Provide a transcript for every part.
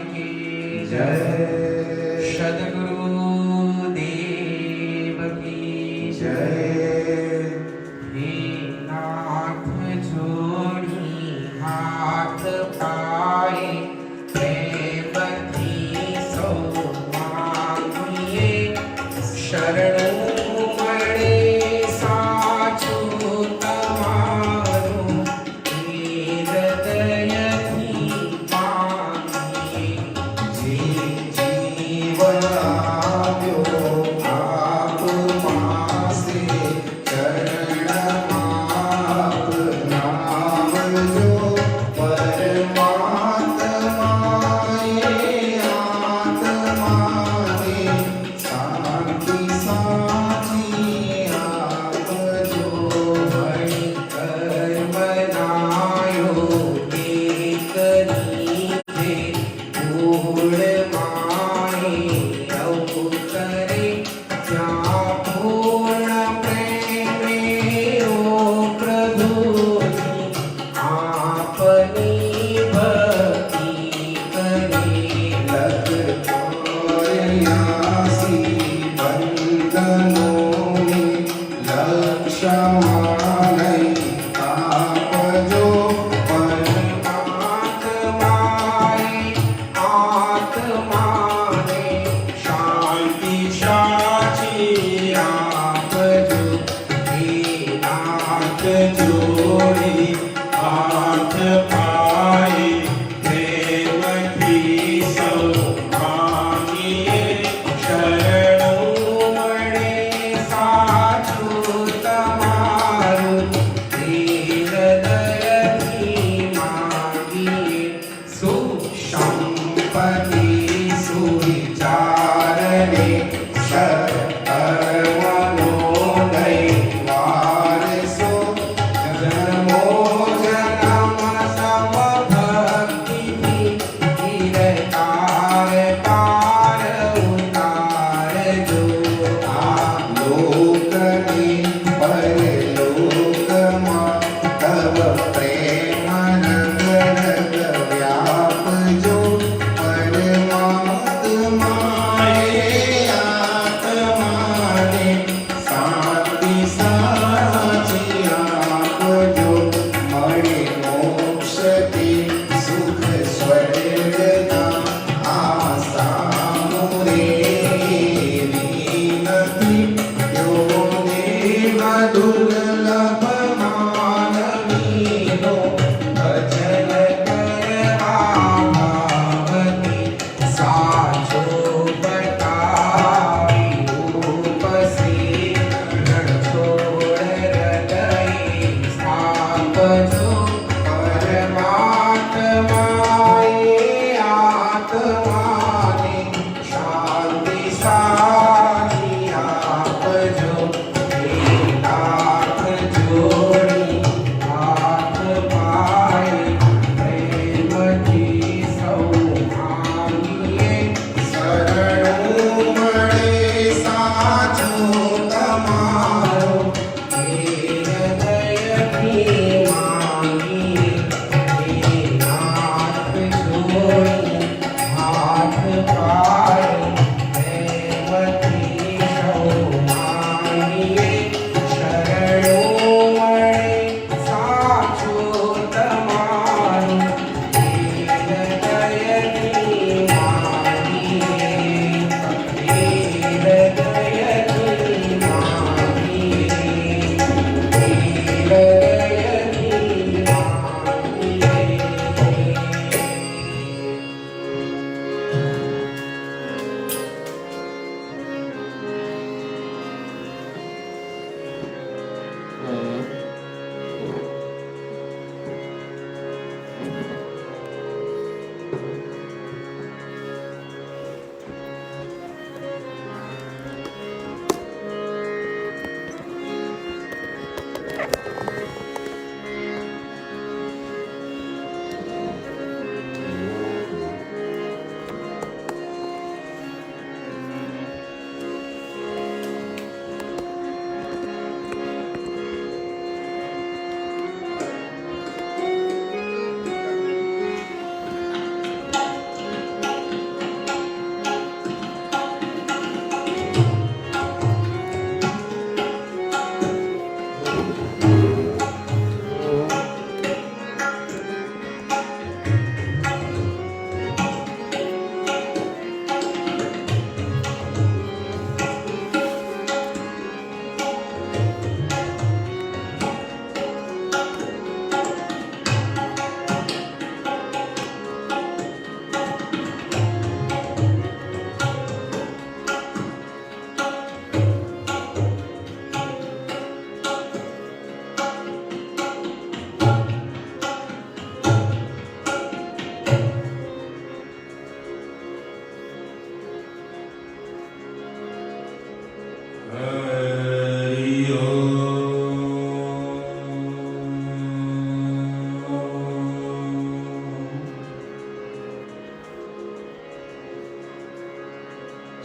की जय। सद्गुरु देव की जय। हे नाथ जोड़ी हाथ पाए प्रेमथी सौ मांगिए शरणों मळे साचું તમારું હૃદયથી માંગીએ જે જીવન આવ્યો આપ પાસે ચરણમાં નામજો પરમાત્માએ આત્માને શાંતિ સાચી આપજો વળી કર્મનાયો એક નીચે મૂળ માએ અવતરે જ્યાં પૂર્ણ પ્રેમે ઓ પ્રભુની આપની ભક્તિ કરી લખ 84 બંધનોને લક્ષમાને આપજો પરમાત્માએ આત્માને શાંતિ સાચી આપજો હે નાથ જોડી હાથ પાએ પ્રેમથી સૌ માંગીએ શરણું મળે સાચું તમારું હૃદયથી માંગીએ સુસંપત્તિ સુવિચારને સર્વનો દૈવારસો જન્મો જન્મ સમભક્તિથી ગિરતાર પાર ઉતારજો આ લોકને પરલોકમાં તવ પ્રેમ નગર વ્યાપજો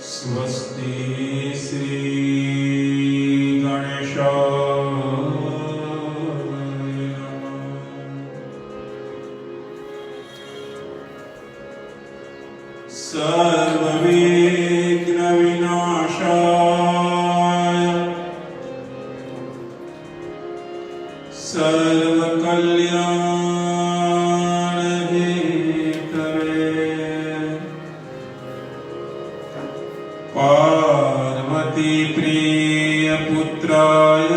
स्वस्ति श्री गणेशाय नमः। सर्वविघ्न विनाशाय सर्वकल्याण हेतवे पार्वती प्रिय पुत्राय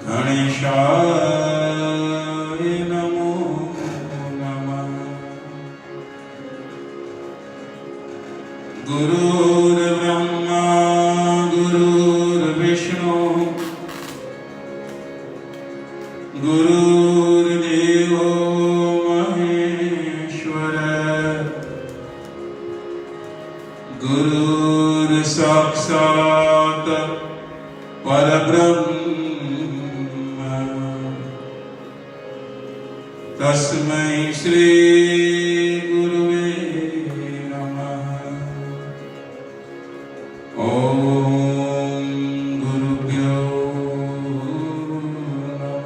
गणेशाय नमो नमः। गुरुर्ब्रह्मा गुरुर्विष्णु गुरुर्देवो महेश्वर गुरुर्साक्षात् परब्रह्म तस्मै श्री गुरुवे नमः। ॐ गुरुभ्यो नमः।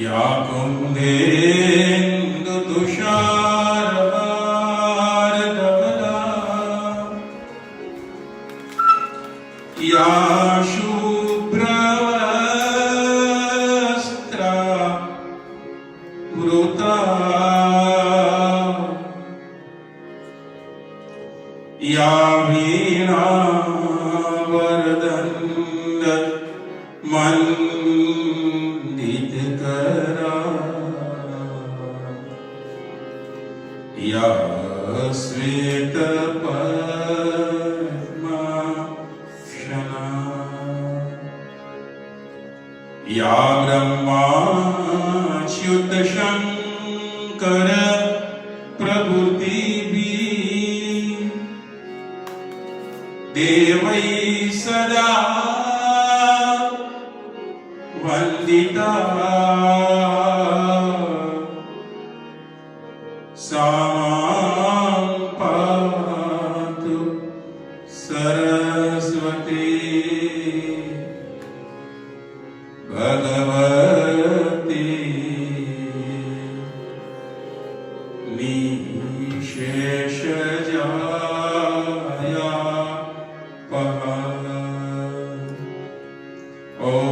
या कुन्देन्दुतुषारहारधवला या शुभ्रवस्त्रावृता या वीणावरदण्ड मण्डितकरा या श्वेतपद्मासना या ब्रह्माच्युतशङ्कर प्रभृतिभिः देवै सदा वन्दिता सा मां पातु सरस्वती भगवती निशेषजाया ॐ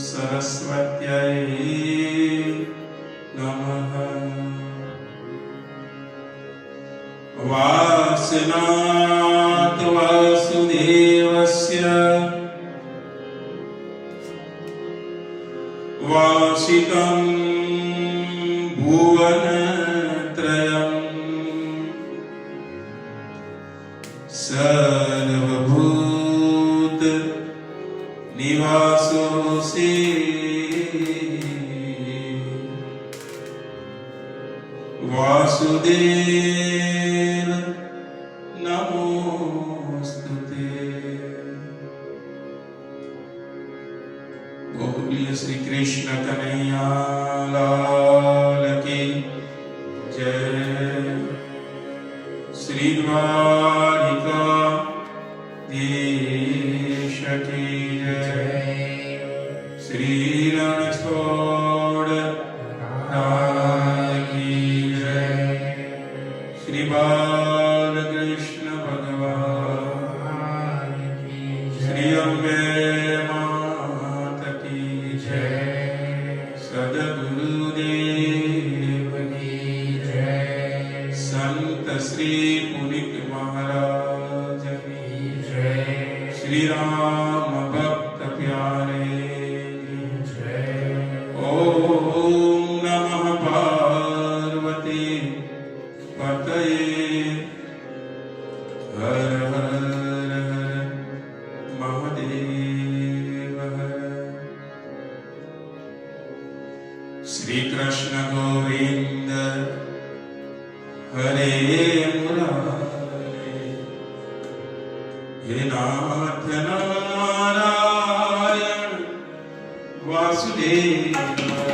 सरस्वत्यै नमः। वासनात् वासुदेवस्य वासितं भुवनत्रयम् सर्वभूत निवासोऽसि वासुदेव नमोस्तुते। बोलिए श्री कृष्ण कन्हैया लाल की जय। श्री द्वारिका देश की जय। श्री रणछोड़ राज की जय। श्री बालकृष्ण भगवान की जय। श्री अम्बे मात की जय। सद्गुरुदेव की जय। संत श्री पुनित महाराज की जय। श्री राम भक्त प्यारे की जय। ओम नमः पार्वती पतये हर हर हर महादेव हर। श्री कृष्ण गोविंद हरे मुरारे हे नाथ नारायण वासुदेव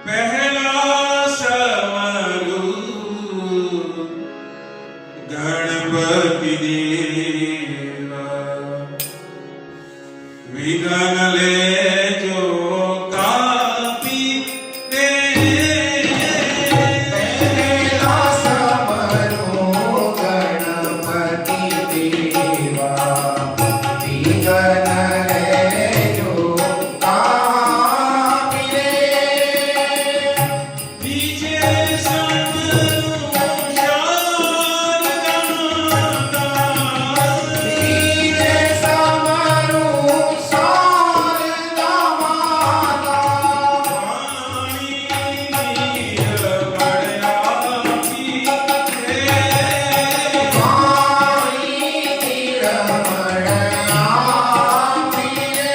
પહેલા સમરું ગણપતિ દેવા વિઘ્ન લેજો કાપી દે પહેલા સમરો ગણપતિ દેવા વિઘ્ન લેજો કાપી દે. બીજે સમરું શારદા બીજે સમરું શારદા માતા પાણી રમણ્યાપી દે પાણી રમણ આપી દે.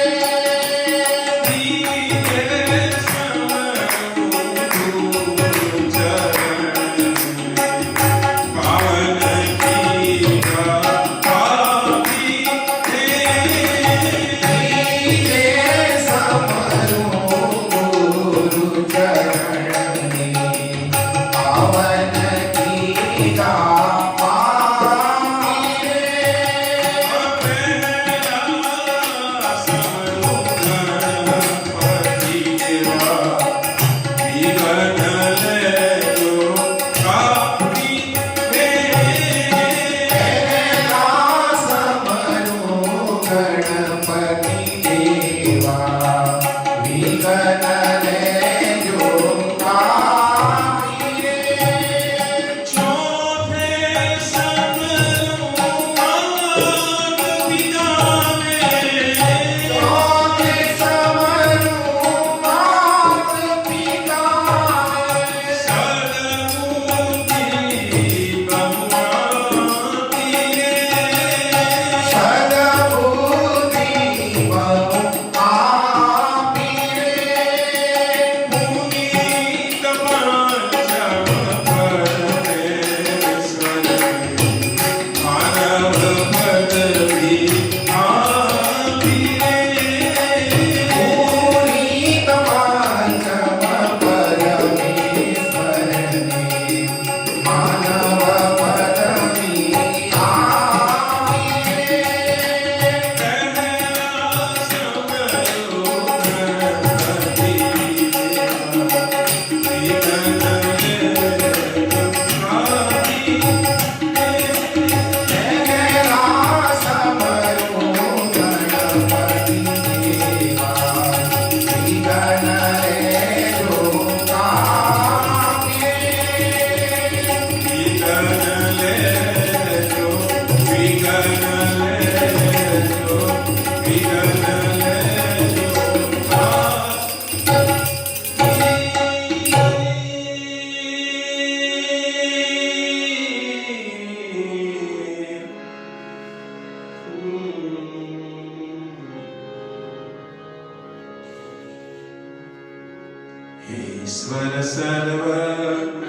ईश्वर सर्वज्ञ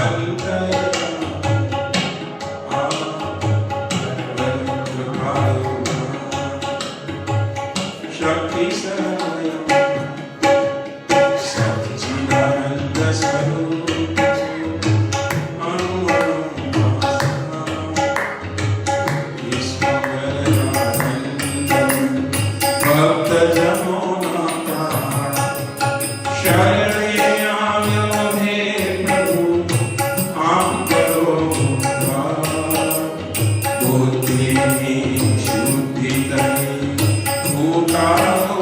अंतर शक्ति सच्चिदानंद स्वरूप भक्त जनों शरणे आव्यो हे प्रभु आम करो बुद्धि में शुद्धि तरी उतारो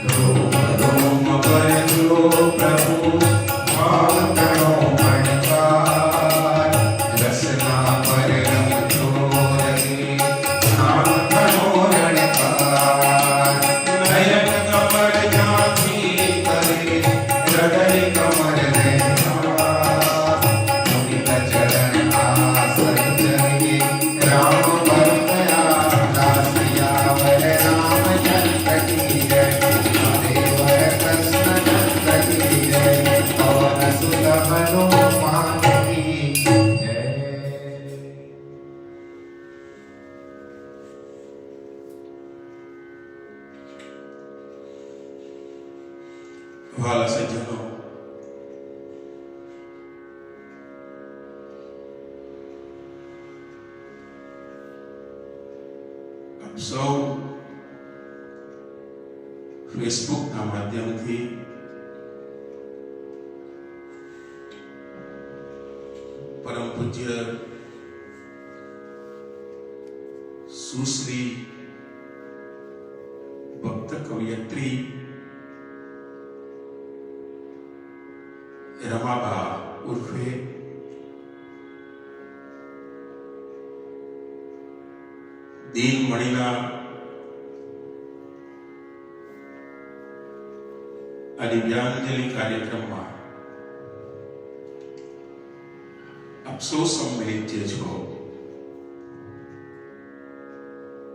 रोम रोम पर जो प्रभु भावतनो मणिकार रसना पर रम छोड़े शांतनो रणकार नयन कमल जाति વાલા સજ્જનો, આપ સૌ ફેસબુકના માધ્યમથી પરમ પૂજ્ય સુશ્રી ભક્ત કવિયત્રી રમાબા ઉર્ફે દીનમણીના આ દિવ્યાંજલિ કાર્યક્રમમાં આપ સૌ સંમિલિત જે છો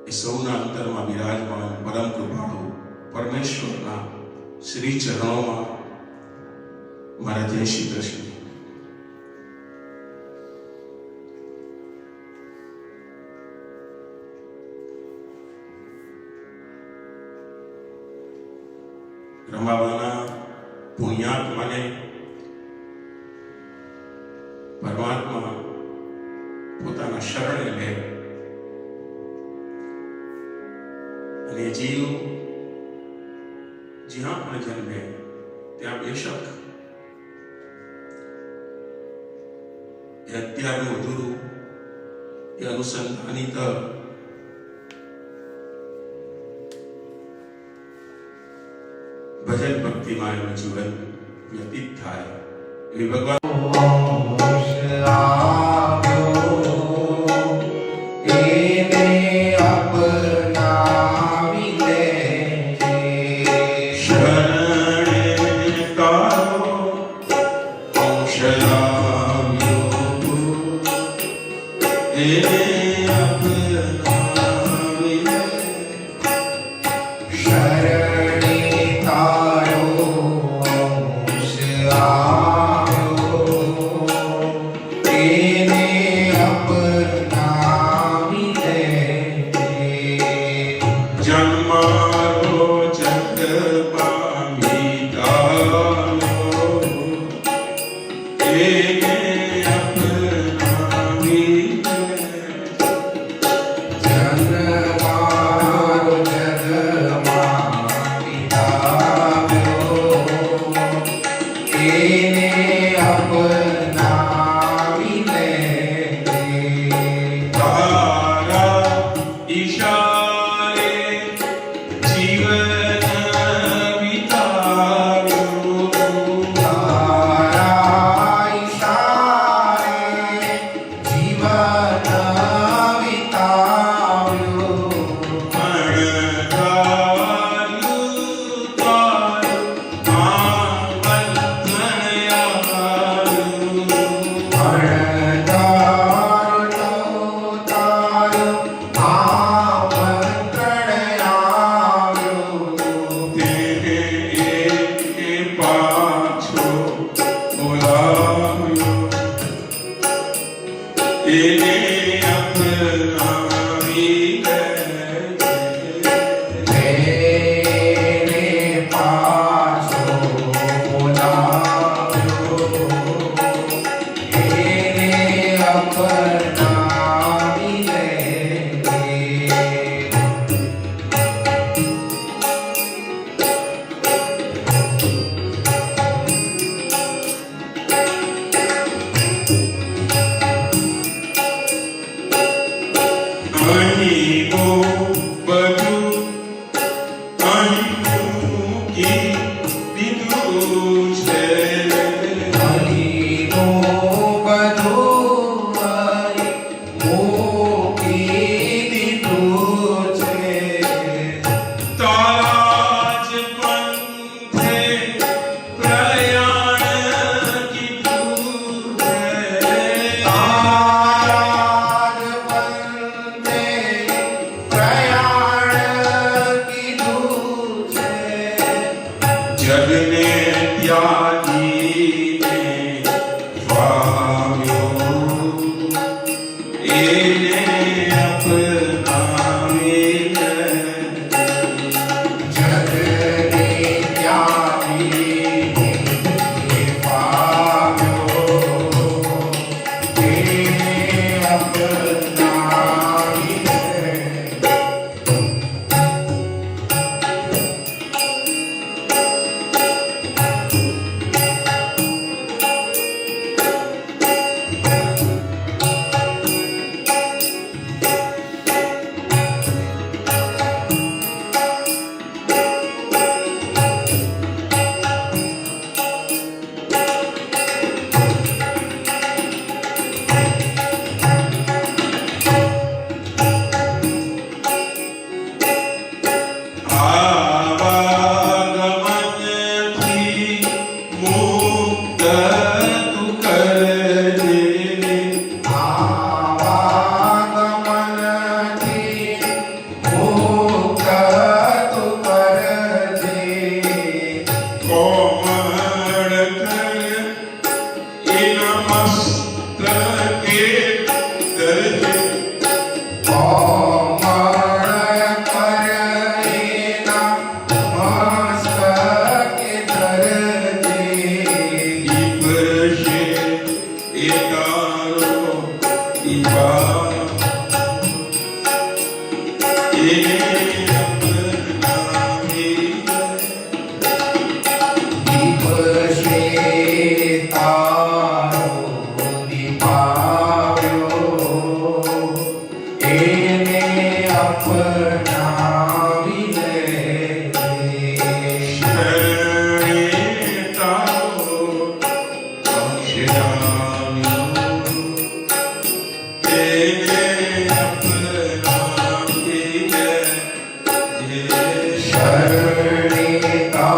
એ સૌના અંતરમાં વિરાજમાન પરમ કૃપાળુ પરમેશ્વરના શ્રી ચરણોમાં મારા જય શ્રી કૃષ્ણ. રમાવાના પુણ્યાત્માને પરમાત્મા પોતાના શરણે લે અને જીવ જ્યાં પણ જન્મે ત્યાં બેશક એ અત્યારનું અધૂરું એ અનુસંધાનિત ભજન ભક્તિમાં એનું જીવન વ્યતીત થાય એવી ભગવાન જગને ત્યાગી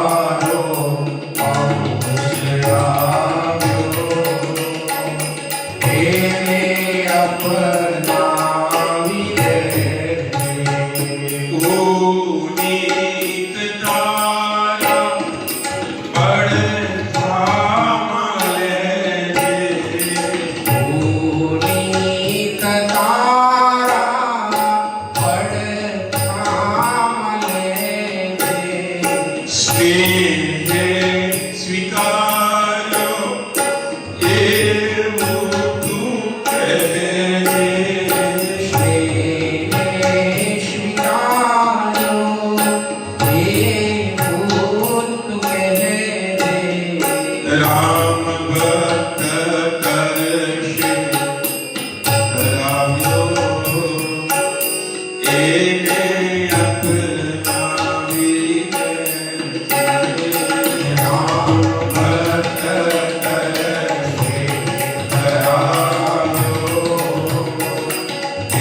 તારો અંકુશ આવ્યો, એને અપનાવી લે. પુનીત તારા પડધામ લેજે. પુનીત તારા પડધામ લેજે. સ્નેહે સ્વીકાર્યો એવું તું કહેજે. રામ ભક્ત કરશે ધરાવ્યો,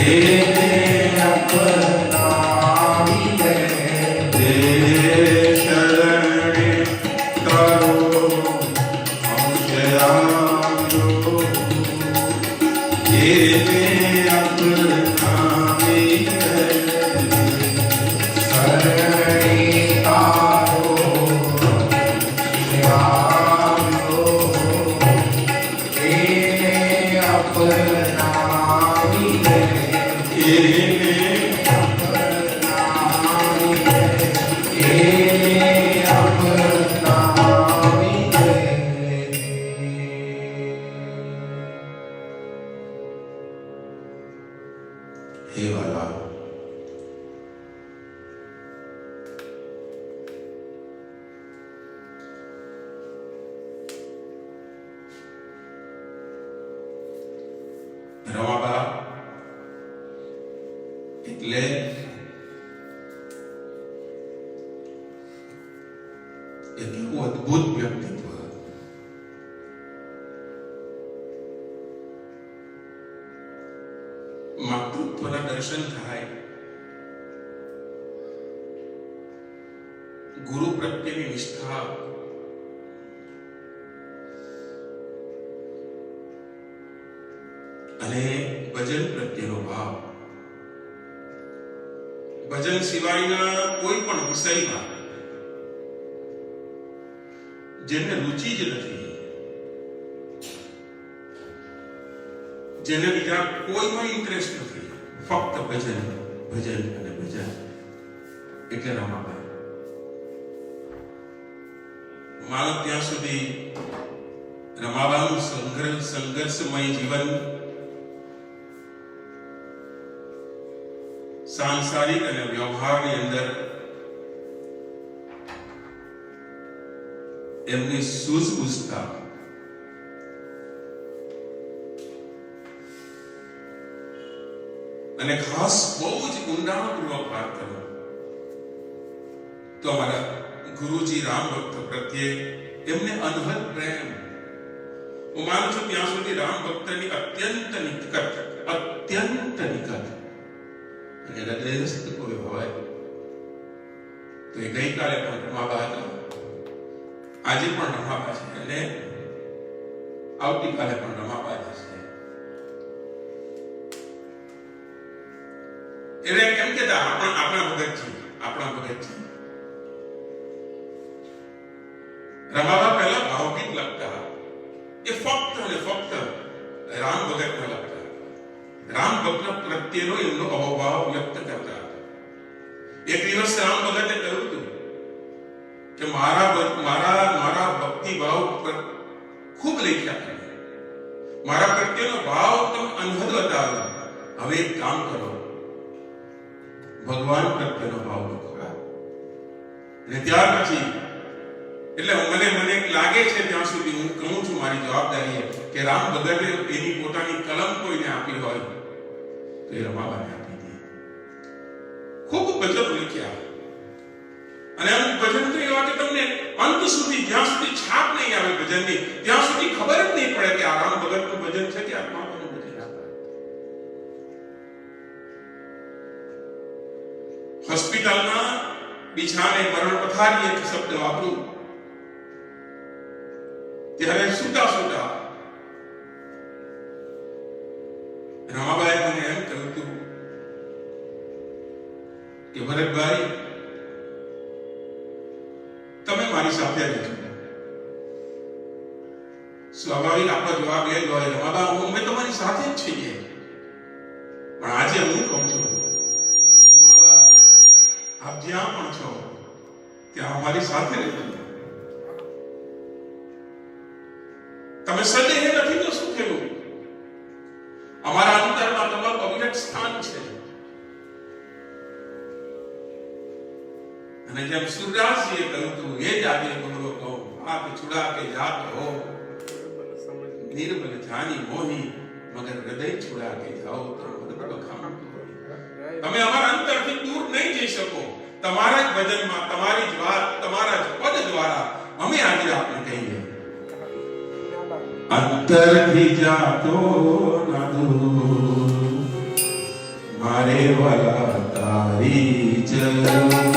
એને અપનાવી શરણે તારો અંશયાવ્યો, એને અપનાવી હે વાલા, રમાબા એટલે એટલું અદ્ભુત વ્યક્તિત્વ. માતૃત્વના દર્શન થાય, ગુરુ પ્રત્યેની નિષ્ઠા, અને ભજન પ્રત્યેનો ભાવ. ભજન સિવાયના કોઈ પણ વિષયમાં જેને રુચિ જ નથી, જેને બીજા કોઈમાં ઇન્ટરેસ્ટ નથી, ફક્ત ભજન ભજન અને ભજન, એટલે રમાબા. માનવ ત્યાં સુધી રમાબાનું સંઘર્ષમય જીવન સાંસારિક અને વ્યવહારની અંદર એમની સૂઝબૂઝતા અને ખાસ બહુ જ ઊંડાણપૂર્વક વાત કરો તો અમારા ગુરુજી રામ ભક્ત પ્રત્યે એમને અનહદ પ્રેમ. હું માનું છું ત્યાં સુધી રામ ભક્તની અત્યંત નિકટ અને હૃદયસ્થ કોઈ હોય તો એ ગઈકાલે પણ રમાબા હતા, આજે પણ રમાબા છે અને આવતીકાલે પણ રમાબા જશે. એટલે કેમ કેતા આપણા ભગતજી રમાબા પહેલા ભાવગીત લખતા, એ ફક્ત અને ફક્ત રામ ભગતને લખતા, રામ ભક્ત પ્રત્યેનો એમનો અહોભાવ વ્યક્ત કરતા. એક દિવસ રામ ભગતે કહ્યું હતું કે મારા ભક્તિ ભાવ પર ખૂબ લેખ્યા કરે, મારા પ્રત્યેનો ભાવ તમે અનહદ બતાવ્યો. હવે એક કામ કરો, ભગવાન પ્રત્યેનો ભાવ લખો. અને ત્યાર પછી એટલે મને લાગે છે ત્યાં સુધી હું કહું છું, મારી જવાબદારી કે રામ ભગતે એની પોતાની કલમ કોઈને આપી હોય તો એ રમાબાને આપી હતી. ખૂબ ભજન લખ્યા અને અમુક ભજન તો એવા કે તમને અંત સુધી, જ્યાં સુધી છાપ નહીં આવે ભજનની, ત્યાં સુધી ખબર જ નહીં પડે કે આ રામ ભગતનું ભજન છે કે આત્માનું ભજન. હોસ્પિટલમાં બિછાને મરણ પથારી એક શબ્દ વાપરું ત્યારે સુતા સુતા રમાબાએ મને એમ કહ્યું હતું કે ભરતભાઈ તમે મારી સાથે રહેજો. સ્વાભાવિક આપણો જવાબ એ જ હોય, રમાબા અમે તમારી સાથે જ છીએ. પણ આજે હું કહું છું, રમાબા આપ જ્યાં પણ છો ત્યાં અમારી સાથે રહેજો. તમે સદેહ નથી તો શું થયું? અમારા અંતરમાં તમારું અવિરત સ્થાન છે. અને જેમ સુરદાસજીએ કહ્યું હતું, હે જાગે ગુમરો કહો આપ છુડા કે જાત હો, નિર્મલ જાની મોહી મગર હૃદય છુડા કે જાઓ તો મૃત બખાન. તમે અમારા અંતરથી દૂર નહીં જઈ શકો. તમારા જ ભજનમાં, તમારી જ વાત, તમારા જ પદ દ્વારા અમે આજે આપને કહીએ, અંતરથી જાતો ના દૂર મારે વાલા તારી જરૂર.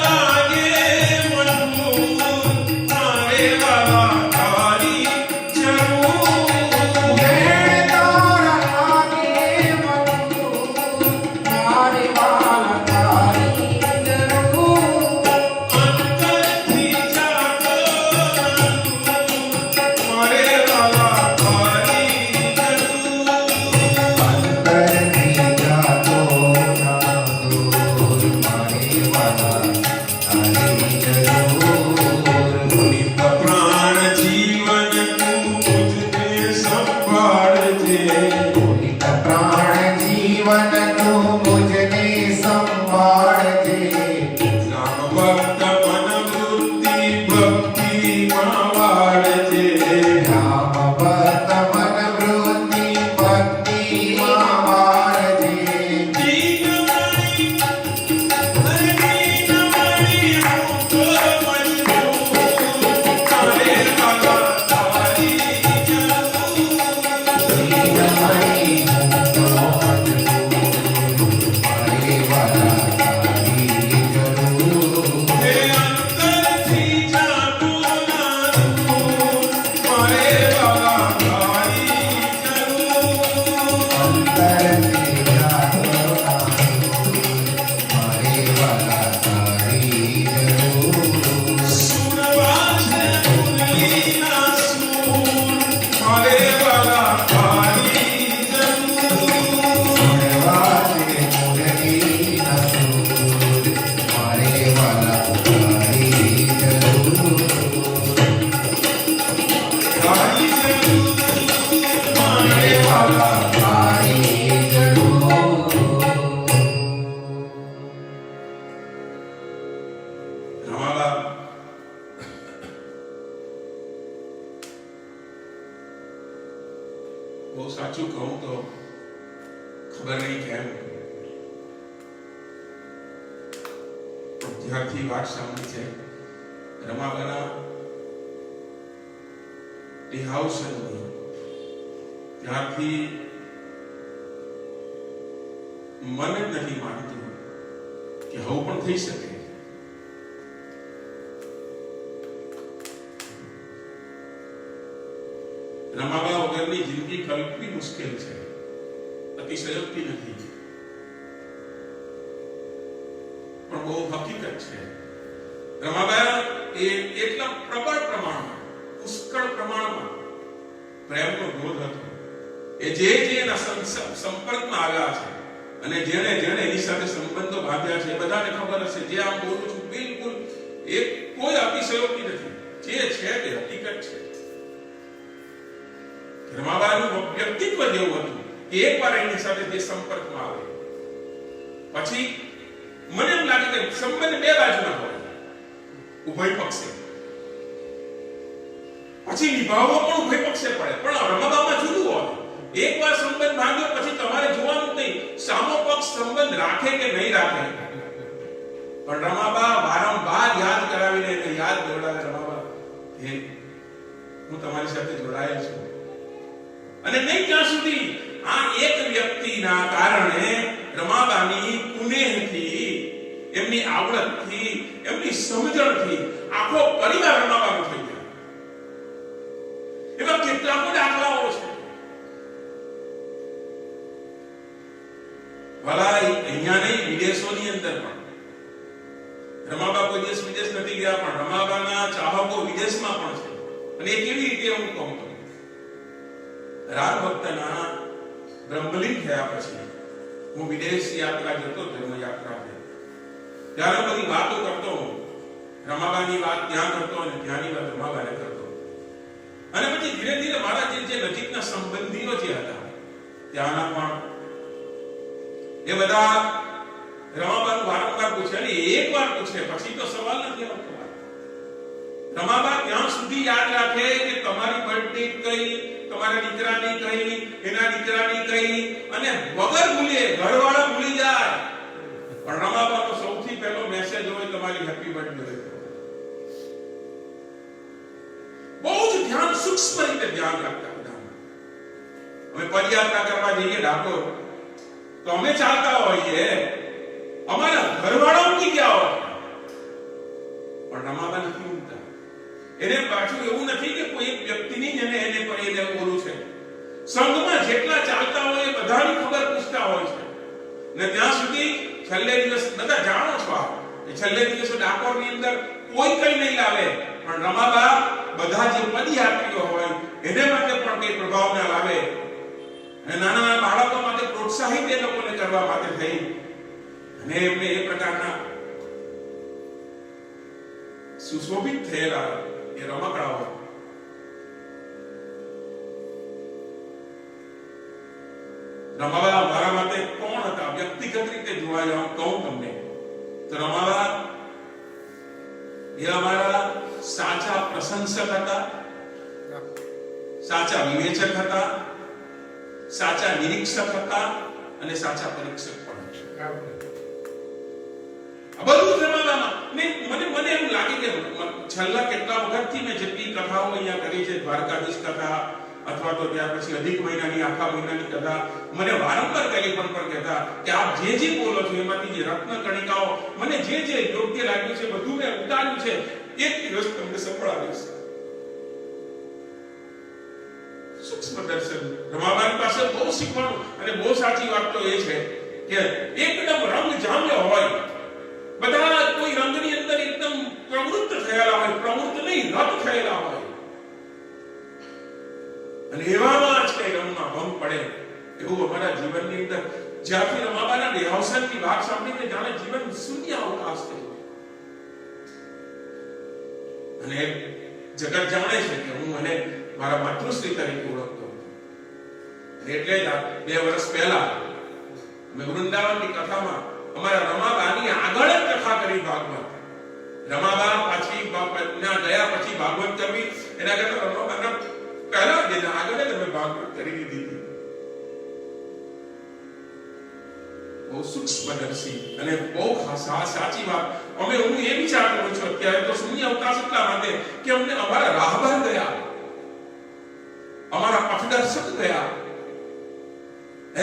લાગે મન સાચું કહું તો ખબર નહીં કેમ જ્યારથી વાત સાંભળી છે રમાબાના દેહાવસાનની, ત્યારથી મન જ નથી માનતું કે આવું પણ થઈ શકે. રમાબા વગરની જિંદગી કલ્પવી મુશ્કેલ છે, અતિશયોક્તિ નથી, પણ બહુ હકીકત છે. રમાબા એ એટલા પ્રબળ પ્રમાણમાં, પુષ્કળ પ્રમાણમાં પ્રેમનો ધોધ હતો. એ જે એના સંપર્કમાં આવ્યા છે અને જેણે એની સાથે સંબંધો બાંધ્યા છે, બધાને ખબર હશે, જે આમ બોલું છું બિલકુલ એક કોઈ અતિશયોક્તિ નથી, જે છે તે હકીકત છે. રમાબાનું વ્યક્તિત્વ જેવું હતું કે એકવાર એની સાથે જે સંપર્કમાં આવે પછી મને એમ લાગે કે સંબંધ બે બાજુના હોય, ઉભય પક્ષે, પછી નિભાવવો પણ ઉભય પક્ષે પડે. પણ રમાબામાં જુદું હોય, એકવાર સંબંધ બાંધ્યો પછી તમારે જોવાનું નહીં સામો પક્ષ સંબંધ રાખે કે નહીં રાખે, પણ રમાબા વારંવાર યાદ કરાવીને એને યાદ દેવડાવે, રમાબા હું તમારી સાથે જોડાયેલ છું. અને નહીં ત્યાં સુધી આ એક વ્યક્તિના કારણે રમાબાની કુનેહથી, એમની આવડતથી, એમની સમજણથી આખો પરિવાર રમાબાનો થઈ ગયો. એવા કેટલા પણ દાખલાઓ છે. ભલા અહીંયા નહીં, વિદેશોની અંદર પણ રમાબા કોઈ દેશ વિદેશ નથી ગયા, પણ રમાબાના ચાહકો વિદેશમાં પણ છે. અને એ કેવી રીતે હું કહું તો રામ ભક્તના બ્રહ્મલીન થયા પછી હું વિદેશ યાત્રા જતો, ધર્મ યાત્રા ત્યારે બધી વાતો કરતો, રમાબાની વાત ત્યાં કરતો અને ત્યાંની વાત રમાબાને કરતો. અને પછી ધીરે ધીરે મારા જે નજીકના સંબંધીઓ જે હતા ત્યાંના પણ એ બધા રમાબાનું વારંવાર પૂછે, અને એક વાર પૂછે પછી તો સવાલ નથી આવતો. રમાબા ત્યાં સુધી યાદ રાખે કે તમારી બર્થડે કઈ, તમારા દીકરાની કઈ, એના દીકરાની કઈ, અને વગર ભૂલે, ઘરવાળા ભૂલી જાય, પણ રમાબાનો સૌથી પહેલો મેસેજ હોય તમારી હેપી બર્થડે. બહુ જ ધ્યાન, સૂક્ષ્મ રીતે ધ્યાન રાખતા બધા. અમે પદયાત્રા કરવા જઈએ ડાકોર તો અમે ચાલતા હોઈએ, અમારા ઘરવાળા ઉઠી ગયા હોય, પણ રમાબા નથી ઉઠતા. એને પાછું એવું નથી કે કોઈ એક વ્યક્તિની જ એને પર એને બોલું છે. સંઘમાં જેટલા ચાલતા હોય એ બધાની ખબર પૂછતા હોય છે. ને ત્યાં સુધી છેલ્લે દિવસ બધા જાણો છો, એ છેલ્લે દિવસો ડાકોરની અંદર કોઈ કઈ નહીં લાવે, પણ રમાબા બધા જે પદયાત્રીઓ હોય એને માટે પણ કઈ પ્રભાવ ના લાવે. અને નાના બાળકો માટે પ્રોત્સાહિત એ લોકોને કરવા માટે થઈ અને એમને એ પ્રકારના સુશોભિત થયેલા એ રમકડાઓ રમાબા મારા માટે કોણ હતા વ્યક્તિગત રીતે જોવા જાઉં કહું તમને તો રમાબા એ અમારા સાચા પ્રશંસક હતા, સાચા વિવેચક હતા, સાચા નિરીક્ષક હતા અને સાચા પરીક્ષક પણ હતા. આ બધું રમાબામાં મને એમ લાગે કે છેલ્લા કેટલા વખતથી મેં જેટલી કથાઓ અહીંયા કરી છે, દ્વારકાધીશ કથા અથવા તો ત્યાર પછી અધિક મહિનાની આખા મહિનાની કથા, મને વારંવાર ટેલિફોન પર કહેતા કે આપ જે બોલો છો એમાંથી જે રત્ન કણિકાઓ મને જે યોગ્ય લાગ્યું છે બધું મેં ઉતાર્યું છે, એક દિવસ તમને સંભળાવીશ. સૂક્ષ્મ દર્શન રમાબાની પાસે બહુ શીખવાનું. અને બહુ સાચી વાત તો એ છે કે એકદમ રંગ જામ્યો હોય, બધા કોઈ રંગની અંદર એકદમ પ્રવૃત્ત થયેલા હોય, પ્રવૃત્ત નહીં રત થયેલા હોય, અને એવામાં જ કઈ રંગમાં ભંગ પડે એવું અમારા જીવનની અંદર જ્યાંથી રમાબાના દેહાવસાનની વાત સાંભળીને જાણે જીવન શૂન્ય અવકાશ થયો. અને જગત જાણે છે કે હું મને મારા માતૃશ્રી તરીકે ઓળખતો હતો. એટલે જ 2 વર્ષ પહેલા અમે વૃંદાવનની કથામાં અમારા રમાબાની આગળ જ કથા કરી ભાગવત. રમાબા પાછી ના ગયા પછી ભાગવત કરવી એના કરતા રમાબાના પહેલા જ આગળ જ અમે ભાગવત કરી દીધી. બહુ સૂક્ષ્મદર્શી અને બહુ સાચી વાત. અમે હું એ વિચાર કરું છું અત્યારે તો શૂન્ય અવકાશ એટલા માટે કે અમને અમારા રાહબર ગયા, અમારા પથદર્શક ગયા.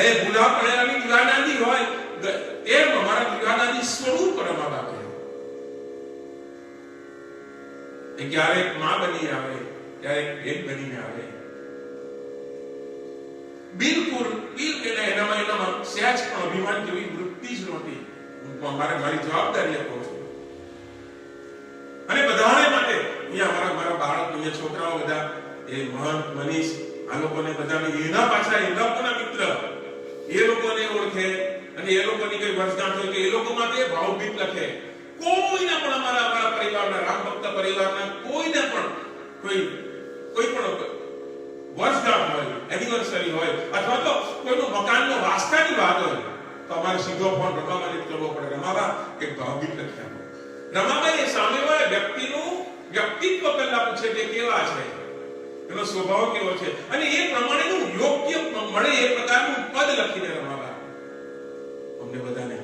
એ ભૂલા પડેલાની દીવાનાની હોય એમ અમારા દીવાનાની સ્વરૂપ રમાવા ગયા. એ ક્યારેક માં બની આવે, ક્યારેક બેન બનીને આવે. બિલકુલ એનામાં સહેજ પણ અભિમાન જેવી વૃત્તિ જ નહોતી. હું મારી જવાબદારી આપું છું. અને બધાને માટે અહીંયા મારા બાળક, અહીંયા છોકરાઓ બધા એ મહંત મનીષ આ લોકોને બધાને એના પાછા એ લોકોના મિત્ર, એ લોકોને ઓળખે અને એ લોકોની કઈ વર્ષગાંઠ હોય કે એ લોકો માટે ભાવભીત લખે. કોઈને પણ અમારા પરિવારના, રામ ભક્ત પરિવારના કોઈને પણ કોઈ પણ વર્ષગાંઠ હોય, એનિવર્સરી હોય અથવા તો કોઈનું મકાનનો વાસ્તાની વાત હોય તો અમારે સીધો ફોન રમાબાને કરવો પડે. રમાબા એક ભાવગીત લખી આપો. રમાબા એ સામેવાળા વ્યક્તિનું વ્યક્તિત્વ પહેલા પૂછે કે કેવા છે, એનો સ્વભાવ કેવો છે અને એ પ્રમાણેનું યોગ્ય મળે એ પ્રકારનું પદ લખીને રમાબા અમને બધાને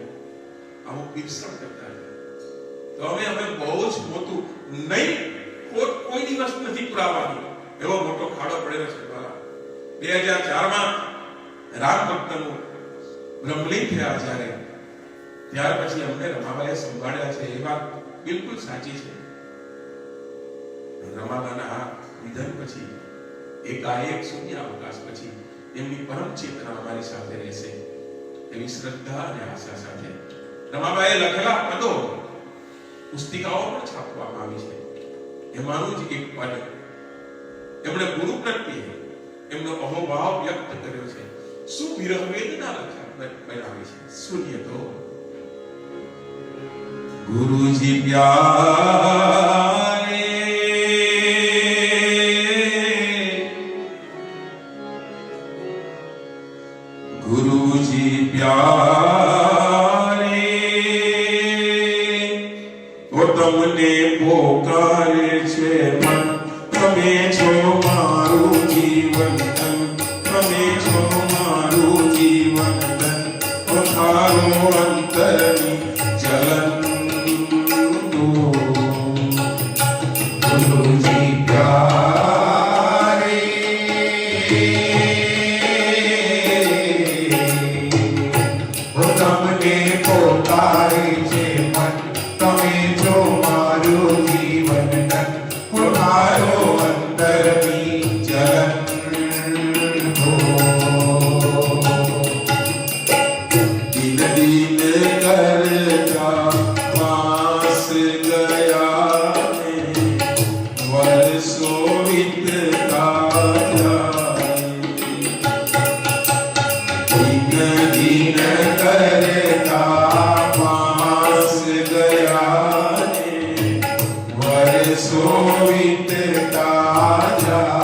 આવું પીરસણ કરતા. તો અમે બહુ જ મોટું નહીં, કોઈ દિવસ નથી પુરાવાની એવો મોટો ખાડો પડેલો છે. 2004માં રામ ભક્તનું બ્રહ્મલીન થયા જ્યારે, ત્યાર પછી અમને રમાબાએ સંભાળ્યા છે એ વાત બિલકુલ સાચી છે. રમાબાના નિધન પછી એકાએક શૂન્ય અવકાશ પછી એમની પરમ ચેતના અમારી સાથે રહેશે એવી શ્રદ્ધા અને આશા સાથે રમાબાએ લખેલા પદો પુસ્તિકાઓ પણ છાપવામાં આવી છે. એમાંનું જ એક પદ એમણે ગુરુ પ્રત્યે એમનો અહોભાવ વ્યક્ત કર્યો છે. શું વિરહ વેદના બનાવી છે. સુનિએ તો ગુરુજી પ્યારે, ગુરુજી પ્યારે ઓ તમને પોકારે છે મન, તમે છો મારું જીવન, તમે છો મારું જીવન, પથારો અંતરની ચલન. ગુરુજી પ્યારે તમને પોકારે છે મન, તમે છો મારું જીવન, પથારો અંતરની ચલન. દિન દિન કરતા માસ ગયા ને વર્ષો વીતતા જાય. દિન દિન કરતા માસ ગયા ને વર્ષો વીતતા જાય.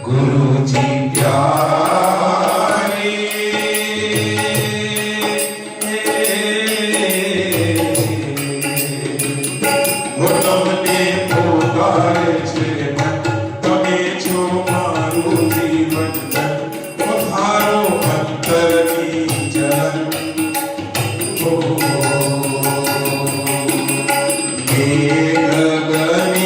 ગુરુજી પ્યારે તમને પોકારે છે મન, તમે છો મારું જીવન, પથારો અંતરની ચલન. ગગને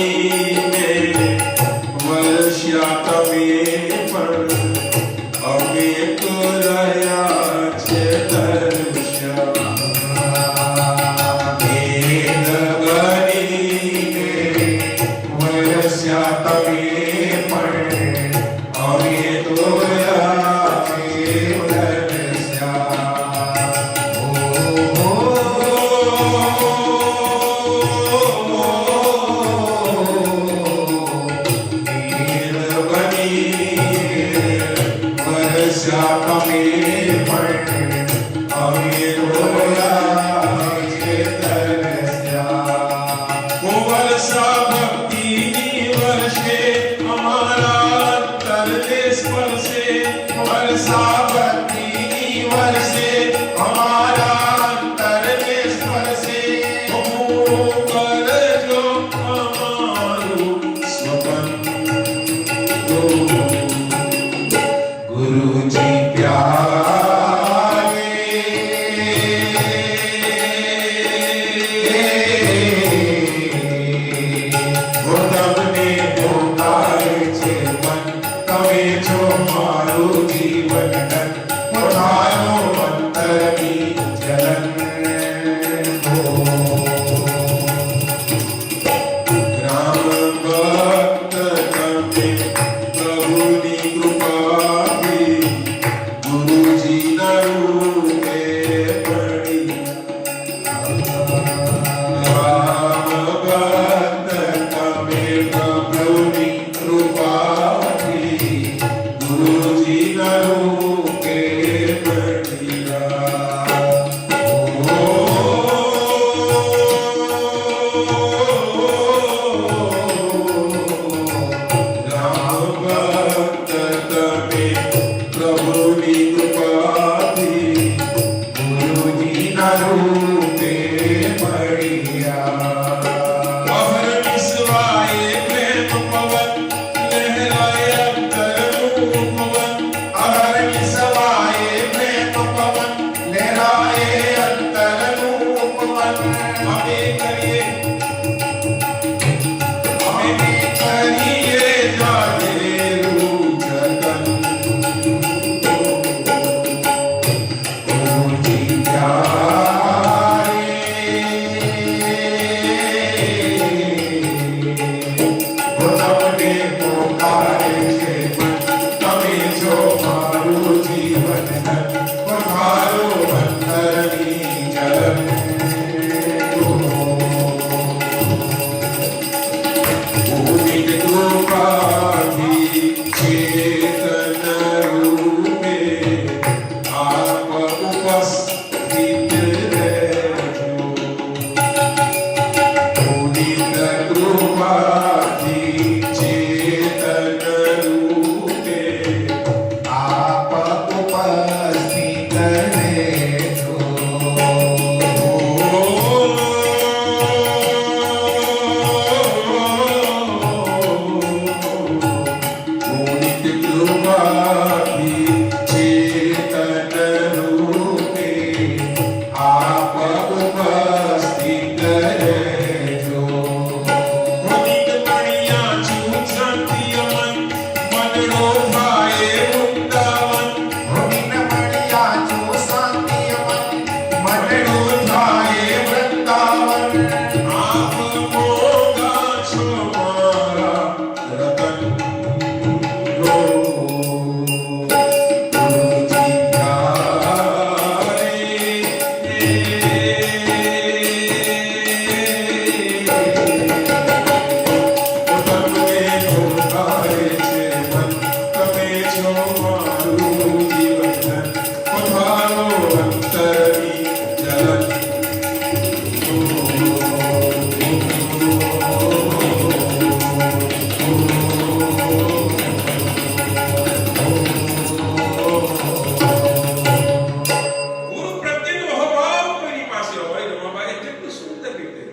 અમે કરીએ જાગેરું જતન ઓજી તમને પોકારે છે તમે છો મારું જીવન પધારો અંતરની જલન ભૂમિક કૃપાથી ચેતન રૂપે આપ ઉપસ્થિત રહેજો ભૂમિક કૃપાથી ચેતન રૂપે આપ ઉપસ્થિત રહેજો ભૂમિક કૃપાથી ચેતન રૂપે આપ ઉપસ્થિત રહેજો ભૂમિક મણિયા છું શાંતિ અમન મનડો થાય વૃંદાવન ભૂમિન મળ્યા છો શાંતિ અમન મનડો થાય વૃંદાવન આપ મોગા છો મારા રતન ગુરુ પ્રત્યેનો અભાવ કોઈની પાસે હોય રમાબાઈ કેટલું સુંદર રીતે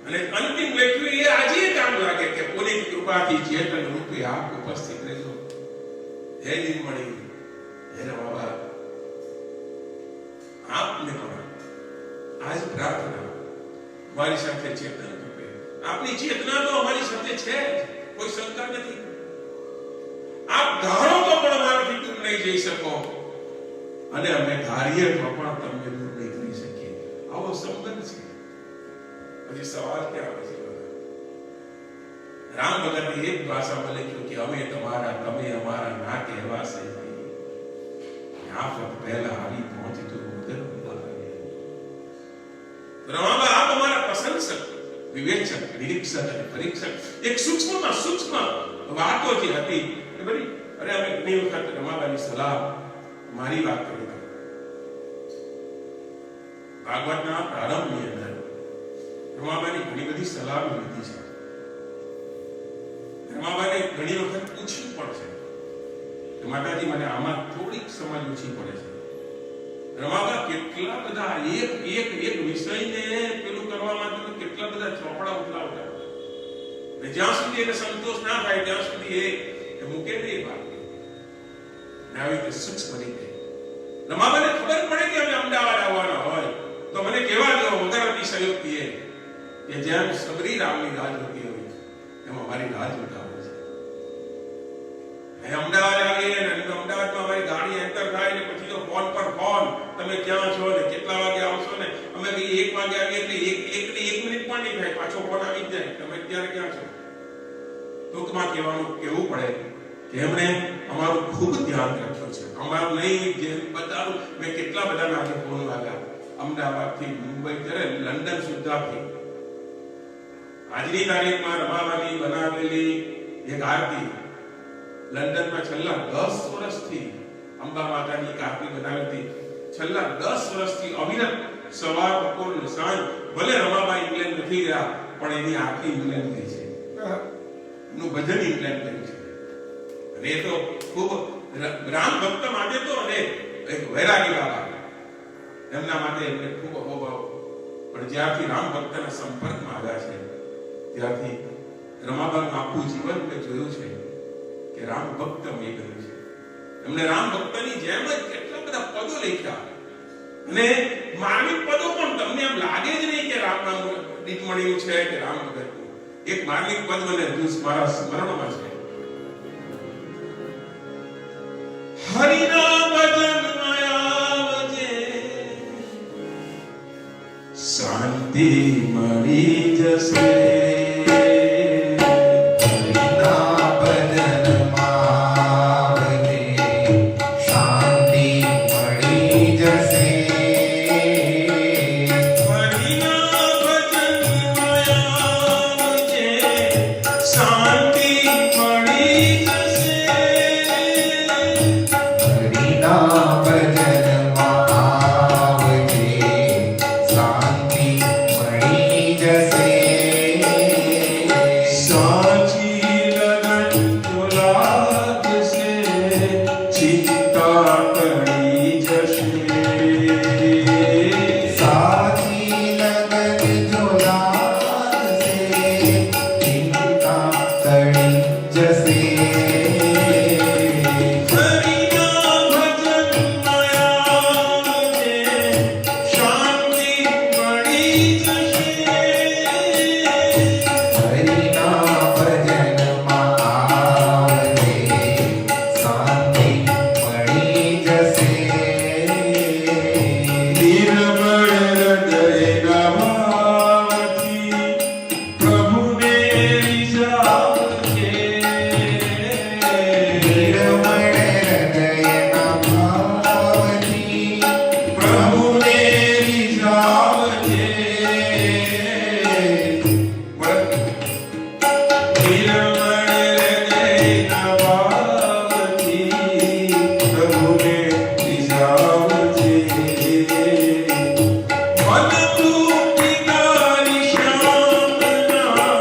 અને અંતિમ લખ્યું એ આજે કામ લાગે કે પોની કૃપાથી ચેતન રૂપે આપ ઉપસ્થિત રહેજો હે નિર્મળી હે રમાબા આપને પણ આજ પ્રાર્થના મારી સાથે ચેતન રૂપે આપની ચેતના તો અમારી સાથે છે જ, કોઈ શંકા નથી. આપ ધારો તો પણ અમારાથી દૂર નહીં જઈ શકો અને અમે ધારીએ તો પણ તમને દૂર નહીં કરી શકીએ. આવો સંબંધ છે. પછી સવાલ ક્યાં આવે છે બધા? રામ ભગતે એક ભાષામાં લખ્યું કે અમે તમારા તમે અમારા ના કહેવાશે નહીં. આ ફક્ત પહેલા આવી પહોંચી તો ઉધર રમાબા આપ અમારા પ્રશંસક, વિવેચક, નિરીક્ષક અને પરીક્ષક એક સૂક્ષ્મમાં સૂક્ષ્મ વાતો જે હતી એ બધી અરે અમે ઘણી વખત રમાબાની સલાહ મારી વાત કરી દઉં. ભાગવતના પ્રારંભની અંદર રમાબાની ઘણી બધી સલાહ લીધી છે. રમાબાને ઘણી વખત પૂછ્યું પણ છે કે માતાજી મને આમાં થોડીક સમજ ઓછી પડે છે. રમાબા કેટલા બધા એક એક એક વિષયને પેલું કરવા માટે કેટલા બધા ચોપડા ઉતલાવતા અને જ્યાં સુધી એને સંતોષ ના થાય ત્યાં સુધી એ મૂકે નહીં વાત. આવી રીતે સૂક્ષ્મ રીતે રમાબાને ખબર પડે કે અમે અમદાવાદ આવવાના હોય તો મને કહેવા દો વગર અતિશયોક્તિ એ કે જેમ સબરી રામની રાજ હોતી હોય એમાં મારી રાજ ઉઠાવે છે. અમદાવાદ આવીએ ને અમદાવાદમાં અમારી ગાડી એન્ટર થાય ને પછી તો ફોન પર ફોન તમે ક્યાં છો ને કેટલા વાગે આવશો ને અમે કઈ 1 વાગે આવીએ એટલે એક મિનિટ પણ નહીં થાય પાછો ફોન આવી જાય તમે અત્યારે ક્યાં છો. ટૂંકમાં કહેવું પડે કે એમણે અમારું ખૂબ ધ્યાન રાખ્યું છે. અમારું નહીં જે બધાનું મેં કેટલા બધાના આજે ફોન લાગ્યા અમદાવાદથી મુંબઈ ત્યારે લંડન સુદ્ધાથી. આજની તારીખમાં રમાબાની બનાવેલી એક આરતી લંડનમાં છેલ્લા 10 વર્ષથી અંબા માતાની આરતી બનાવી હતી. છેલ્લા 10 વર્ષથી અવિરત સવાર બપોર અને સાંજ ભલે રમાબા ઇંગ્લેન્ડ નથી ગયા પણ એની આરતી ઇંગ્લેન્ડ ગઈ છે. એનું ભજન ઇંગ્લેન્ડ ગયું છે. અને એ તો ખૂબ રામ ભક્ત માટે તો અને એક વૈરાગી બાબા એમના માટે એમને ખૂબ અહોભાવ. પણ જ્યારથી રામ ભક્તના સંપર્કમાં આવ્યા છે ત્યારથી રમાબાનું આખું જીવન મેં જોયું છે કે રામ ભક્ત મેં કર્યું છે. એમણે રામ ભક્તની જેમ જ કેટલા બધા પદો લખ્યા અને માર્મિક પદો પણ તમને એમ લાગે છે ટીપમણીયું છે કે રામ ભગતનું એક માર્મિક પદ મને હજુ મારા સ્મરણમાં છે. હરિના ભજનમાં આવજે, શાંતિ મળી જશે. હરિના ભજનમાં આવજે, શાંતિ મળી જશે. હરિના ભજનમાં આવજે, શાંતિ મળી જશે. હરિના ભજનમાં આવજે, શાંતિ મળી જશે. સાચી લગન જો લાગશે, ચિંતા ટળી જશે. સાચી લગન જો લાગશે, ચિંતા ટળી જશે. હરિના ભજનમાં આવજે, શાંતિ મળી જશે. હરિના ભજનમાં આવજે, શાંતિ મળી જશે. નિર્મળ હૃદયના ભાવથી પ્રભુને રીઝાવજે. નિર્મળ હૃદયના ભાવથી પ્રભુને રીઝાવજે. નિર્મળ હૃદયના ભાવથી પ્રભુને રીઝાવજે. મનરૂપી તારી શ્યામના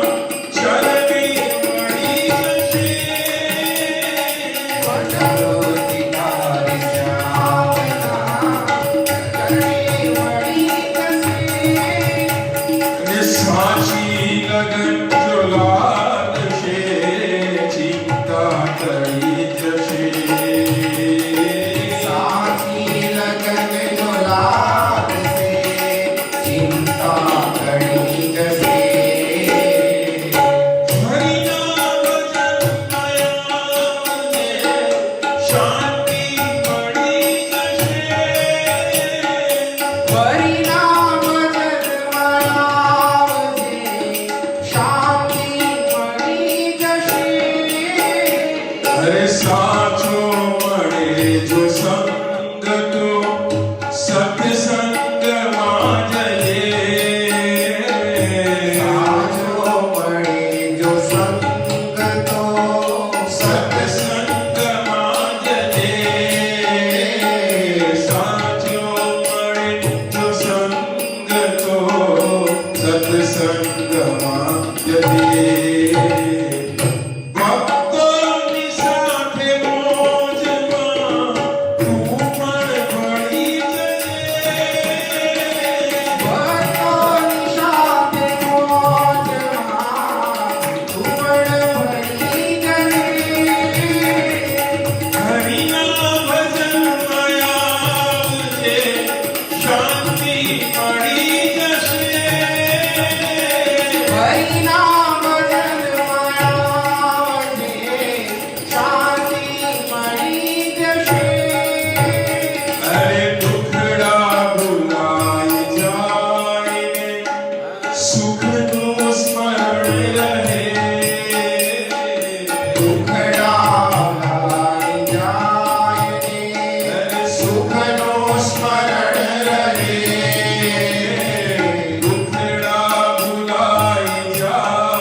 ચરણી મળી જશે. વનરોથી તારી શ્યામના ચરણી મળી જશે. અને સાચી લગન જો લાગશે, ચિંતા ટળી જશે. સાચી લગન જો લાગશે, ચિંતા ટળી જશે. હરિના ભજનમાં આવજે, શાંતિ મળી જશે. હરિના ભજનમાં આવજે, શાંતિ મળી જશે. અરે સાચો મળે જો સંગ તો સત્સંગમાં જજે. સાચો મળે જો સંગ તો સત્સંગમાં જજે. સાચો મળે જો સંગ તો સત્સંગમાં જજે. ભક્તોની સાથે મોજમાં તું પણ ભળી જજે. ભક્તોની સાથે મોજમાં તું પણ ભળી જશે. હરિના ભજનમાં આવજે, શાંતિ મળી જશે. હરિના ભજનમાં આવજે, શાંતિ મળી જશે. અરે દુખડા ભૂલાઈ જાય ને સુખનું સ્મરણ રહે. દુખડા ભૂલાઈ જાય ને સુખનું સ્મરણ રહે. દુખડા ભૂલાઈ જાય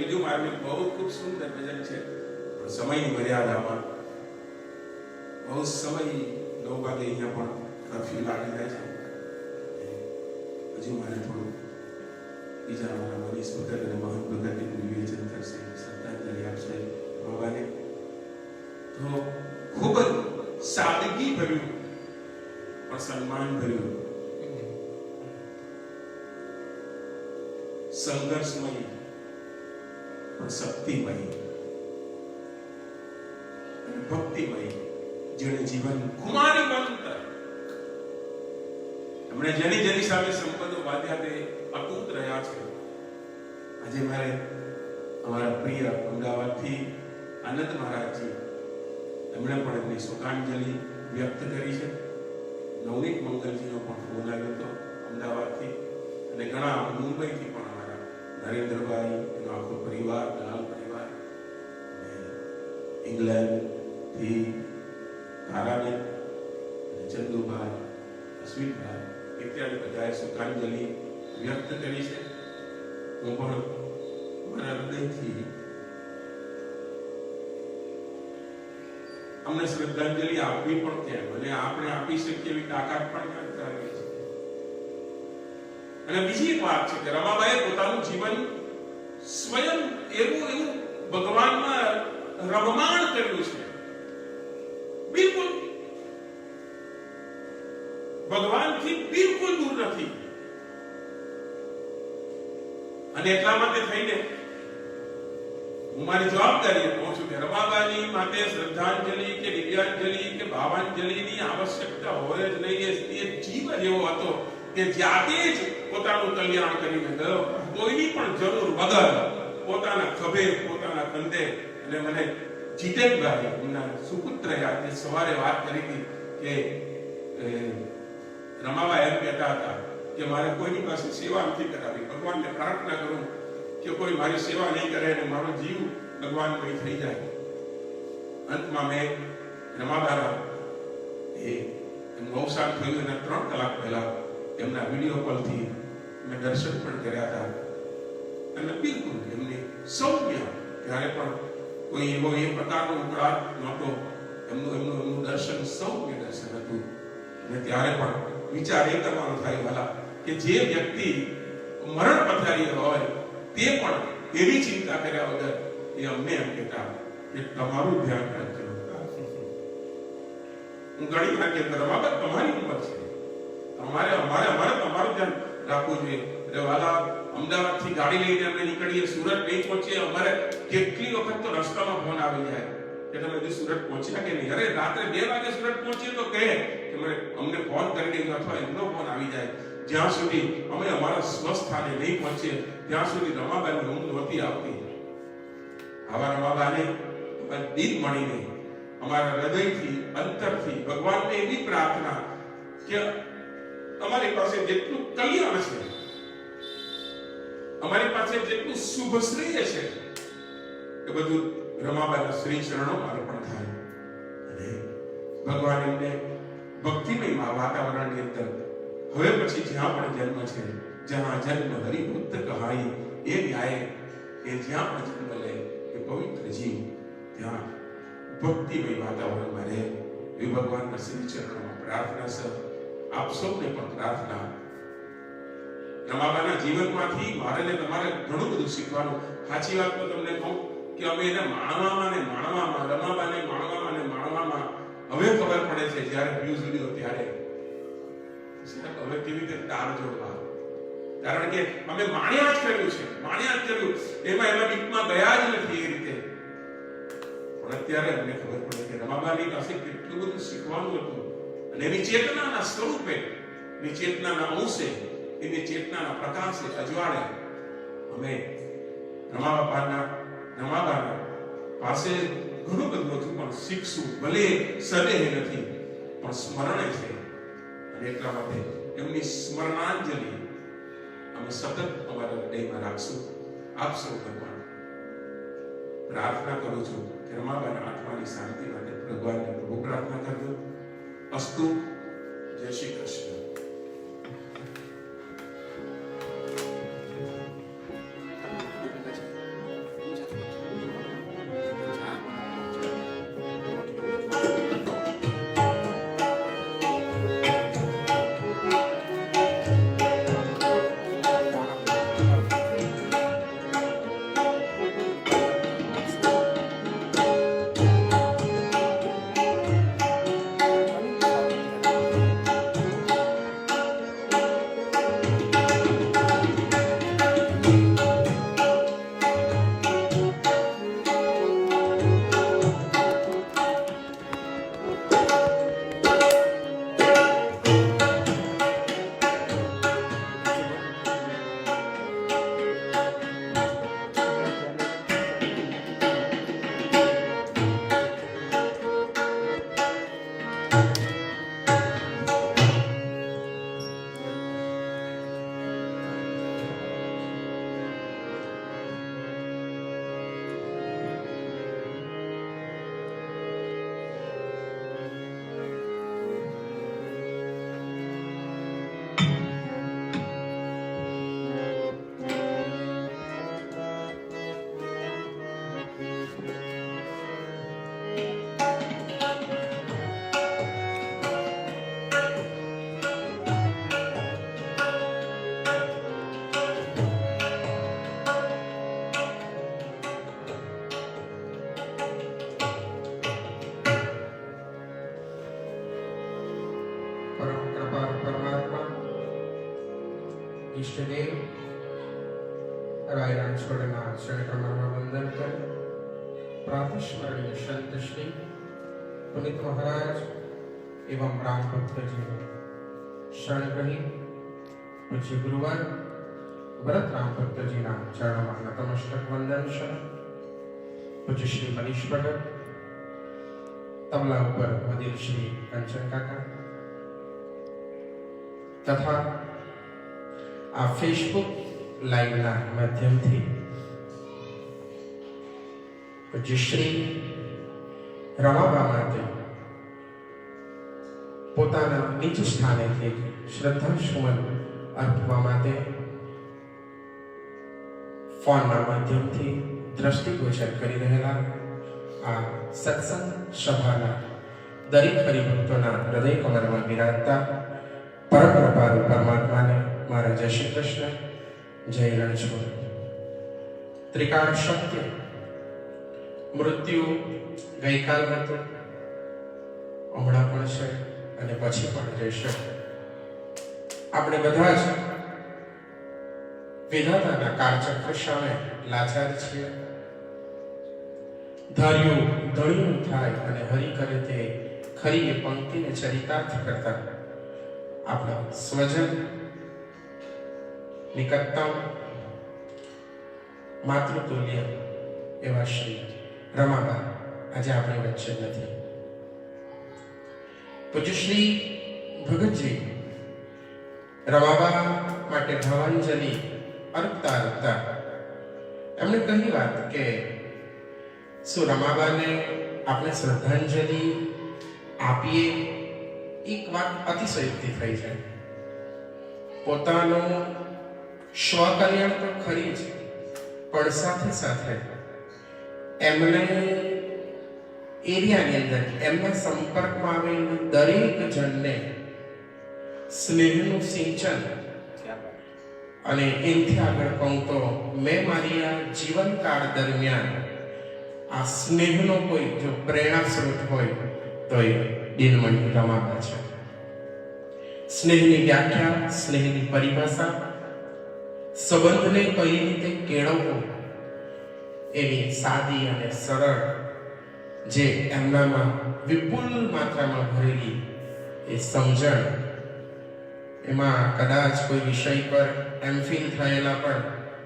બીજું મારું બહુ ખૂબ સુંદર ભજન છે, પણ સમયની મર્યાદામાં બહુ સમય 9 વાગે અહીંયા પણ કર્ફ્યુ લાગી જાય છે. હજુ મારે થોડું બીજા મારા મનીષ ભગત અને મહંત ભગતનું વિવેચન કરશે, શ્રદ્ધાંજલિ આપશે બાબાને. તો ખૂબ જ સાદગી ભર્યું પણ સન્માન ભર્યું, સંઘર્ષમય પણ શક્તિમય અને ભક્તિમય, જેણે જીવન કુમારી બનતા એમણે જેની સામે સંબંધો બાંધ્યા તે અતૂટ રહ્યા છે. આજે મારે અમારા પ્રિય અમદાવાદથી આનંદ મહારાજજી એમણે પણ એમની શોકાંજલિ વ્યક્ત કરી છે. નવનીત મંગલજીનો પણ ફોન આવ્યો હતો અમદાવાદથી, અને ઘણા મુંબઈથી પણ અમારા નરેન્દ્રભાઈ, એનો આખો પરિવાર, દલાલ પરિવાર, ઇંગ્લેન્ડથી તારાબેન અને ચંદુભાઈ, અશ્વિનભાઈ ઇત્યાદિ બધાએ શોકાંજલિ વ્યક્ત કરી છે. હું પણ મારા હૃદયથી અમને શ્રદ્ધાંજલિ આપવી પણ કેમ, અને આપણે આપી શકીએ એવી તાકાત પણ ક્યાં છે. અને બીજી એક વાત છે કે રમાબાઈએ પોતાનું જીવન સ્વયં એવું ભગવાનમાં રમમાણ કર્યું છે, બિલકુલ ભગવાનથી બિલકુલ દૂર નથી. અને એટલા માટે થઈને હું મારી જવાબદારી કહું છું કે રમાબાની માટે શ્રદ્ધાંજલિ કે દિવ્યાંજલિ કે ભાવાંજલિની આવશ્યકતા હોય જ નહીં. એ જીવ જ એવો હતો કે જાતે જ પોતાનું કલ્યાણ કરીને ગયો, કોઈની પણ જરૂર વગર પોતાના ખભે, પોતાના કંધે. અને મને જીતેનભાઈ એમના સુપુત્રએ આજે સવારે વાત કરી હતી કે રમાબા એમ કહેતા હતા કે મારે કોઈની પાસે સેવા નથી કરાવી, ભગવાનને પ્રાર્થના કરું કે કોઈ મારી સેવા નહીં કરે અને મારો જીવ ભગવાનમય થઈ જાય. અંતમાં મેં રમાબાના એમનું અવસાન થયું એના 3 કલાક પહેલા એમના વિડીયો કોલથી મેં દર્શન પણ કર્યા હતા. અને બિલકુલ એમની સૌમ્ય, ત્યારે પણ કોઈ એવો એ પ્રકારનો ઉકળાટ નહોતો. એમનું દર્શન સૌમ્ય દર્શન હતું. અને ત્યારે પણ વિચાર એ કરવાનો થાય વાલા કે જે વ્યક્તિ મરણ પથારી હોય તે પણ એવી ચિંતા કર્યા વગર એ અમને એમ કહેતા કે તમારું ધ્યાન રાખજો. હું ઘણી વાર કહેતો રમાબા તમારી ઉંમર છે, અમારે તમારું ધ્યાન રાખવું જોઈએ. વાલા અમદાવાદથી ગાડી લઈને અમે નીકળીએ, સુરત નહીં પહોંચીએ, અમારે કેટલી વખત તો રસ્તામાં ફોન આવી જાય કે તમે હજી સુરત પહોંચ્યા કે નહીં. અરે રાત્રે 2 વાગે સુરત પહોંચીએ તો કહે કે અમને ફોન કરી દેજો, અથવા એમનો ફોન આવી જાય. જ્યાં સુધી અમે અમારા સ્વસ્થાને નહીં પહોંચીએ ત્યાં સુધી રમાબાની ઊંઘ નહોતી આવતી. આવા રમાબાને દિલ મળીને અમારા હૃદયથી, અંતરથી ભગવાનને એવી પ્રાર્થના કે અમારી પાસે જેટલું કલ્યાણ છે, અમારી પાસે જેટલું શુભ શ્રેય છે, એ બધું રમાબાના શ્રી ચરણોમાં અર્પણ થાય. અને ભગવાન એમને ભક્તિમય વાતાવરણની અંદર હવે પછી જ્યાં પણ જન્મ છે, જ્યાં જન્મ હરિભક્ત કહાઈ એ ન્યાય, એ જ્યાં પણ જન્મ લે એ પવિત્ર જીવ ત્યાં ભક્તિમય વાતાવરણમાં રહે એ ભગવાનના શ્રી ચરણોમાં પ્રાર્થના છે. આપ સૌને પણ પ્રાર્થના. રમાબાના જીવનમાંથી મારે ને તમારે ઘણું બધું શીખવાનું. સાચી વાત તો તમને કહું કે અમે એને માણવામાં, રમાબાને માણવામાં હવે ખબર પડે છે જ્યારે વ્યૂઝ વિડિયો ત્યારે હવે કેવી રીતે તાર જોડવા. કારણ કે અમે માણ્યા જ કર્યું, એમાં ડીપમાં ગયા જ નથી એ રીતે. પણ અત્યારે અમને ખબર પડે કે રમાબાની પાસે કેટલું બધું શીખવાનું હતું. અને એની ચેતનાના સ્વરૂપે, એની ચેતનાના અંશે, એની ચેતનાના પ્રકાશે, અજવાળે અમે રમાબાના પાસે ઘણું બધું હતું પણ શીખશું. ભલે સદેહ નથી પણ સ્મરણે છે. અને એટલા માટે એમની સ્મરણાંજલિ અમે સતત અમારા હૃદયમાં રાખશું. આપ સૌ ભગવાન પ્રાર્થના કરું છું કે રમાબાના આત્માની શાંતિ માટે ભગવાનને પ્રભુ પ્રાર્થના કરજો. અસ્તુ. જય શ્રી કૃષ્ણ. इष्टदेव रायरान छोड़ना शरण कमर वंदन कर प्रातः स्मरणीय संत श्री पुनीत महाराज एवं राम भक्त जी शरण ग्रही पूज्य गुरुवर भरत राम भक्त जी ना चरण में नतमस्तक वंदन शरण पूज्य श्री मनीष भगत तबला ऊपर वजीर श्री कंचन काका तथा आ फेसबुक लाइव ना माध्यम थी पूज्य श्री रमाबा माते પોતાના નીચ સ્થાનેથી શ્રદ્ધા સુમન અર્પવા માટે ફોનના માધ્યમથી દ્રષ્ટિગોચર કરી રહેલા આ સત્સંગ સભાના દરેક હરિભક્તોના હૃદય કમરમાં બિરાજતા પરમ કૃપાળુ પરમાત્માને મારા જય શ્રી કૃષ્ણ, જય રણછોડ. ત્રિકાળ સત્ય મૃત્યુ ગઈકાલ હતું, હમણાં પણ છે અને પછી પણ રહેશે. આપણે બધા જ વિધાતાના કાળચક્ર સામે લાચાર છીએ. ધાર્યું ધણ્યું થાય અને હરિ કરે તે ખરી એ પંક્તિને ચરિતાર્થ કરતા આપણા સ્વજન નિકટતમ માતૃતુલ્ય એવા શ્રી રમાબા આજે આપણી વચ્ચે નથી. પૂજ્ય શ્રી ભગતજી રમાબા માટે ભાવાંજલિ અર્પતા અર્પતા એમણે કહી વાત કે શું રમાબાને આપણે શ્રદ્ધાંજલિ આપીએ. એક વાત અતિશયોક્તિ થઈ છે. પોતાનું સ્વકલ્યાણ તો ખરી જ, પણ સાથે સાથે એમને એરિયાની અંદર એમના સંપર્કમાં આવેલું દરેક જણને સ્નેહનું સિંચન અને એનાથી આગળ કહું તો મેં મારી આ જીવનકાળ દરમિયાન આ સ્નેહનો કોઈ જો પ્રેરણા સ્ત્રોત હોય તો એ દિનમણી રમાબા છે. સ્નેહની વ્યાખ્યા, સ્નેહની પરિભાષા, સંબંધને કઈ રીતે કેળવવો એની સાદી અને સરળ જે એમનામાં વિપુલ માત્રામાં ભરેલી એ સમજણ, એમાં કદાચ કોઈ વિષય પર એમફિલ થયેલા પણ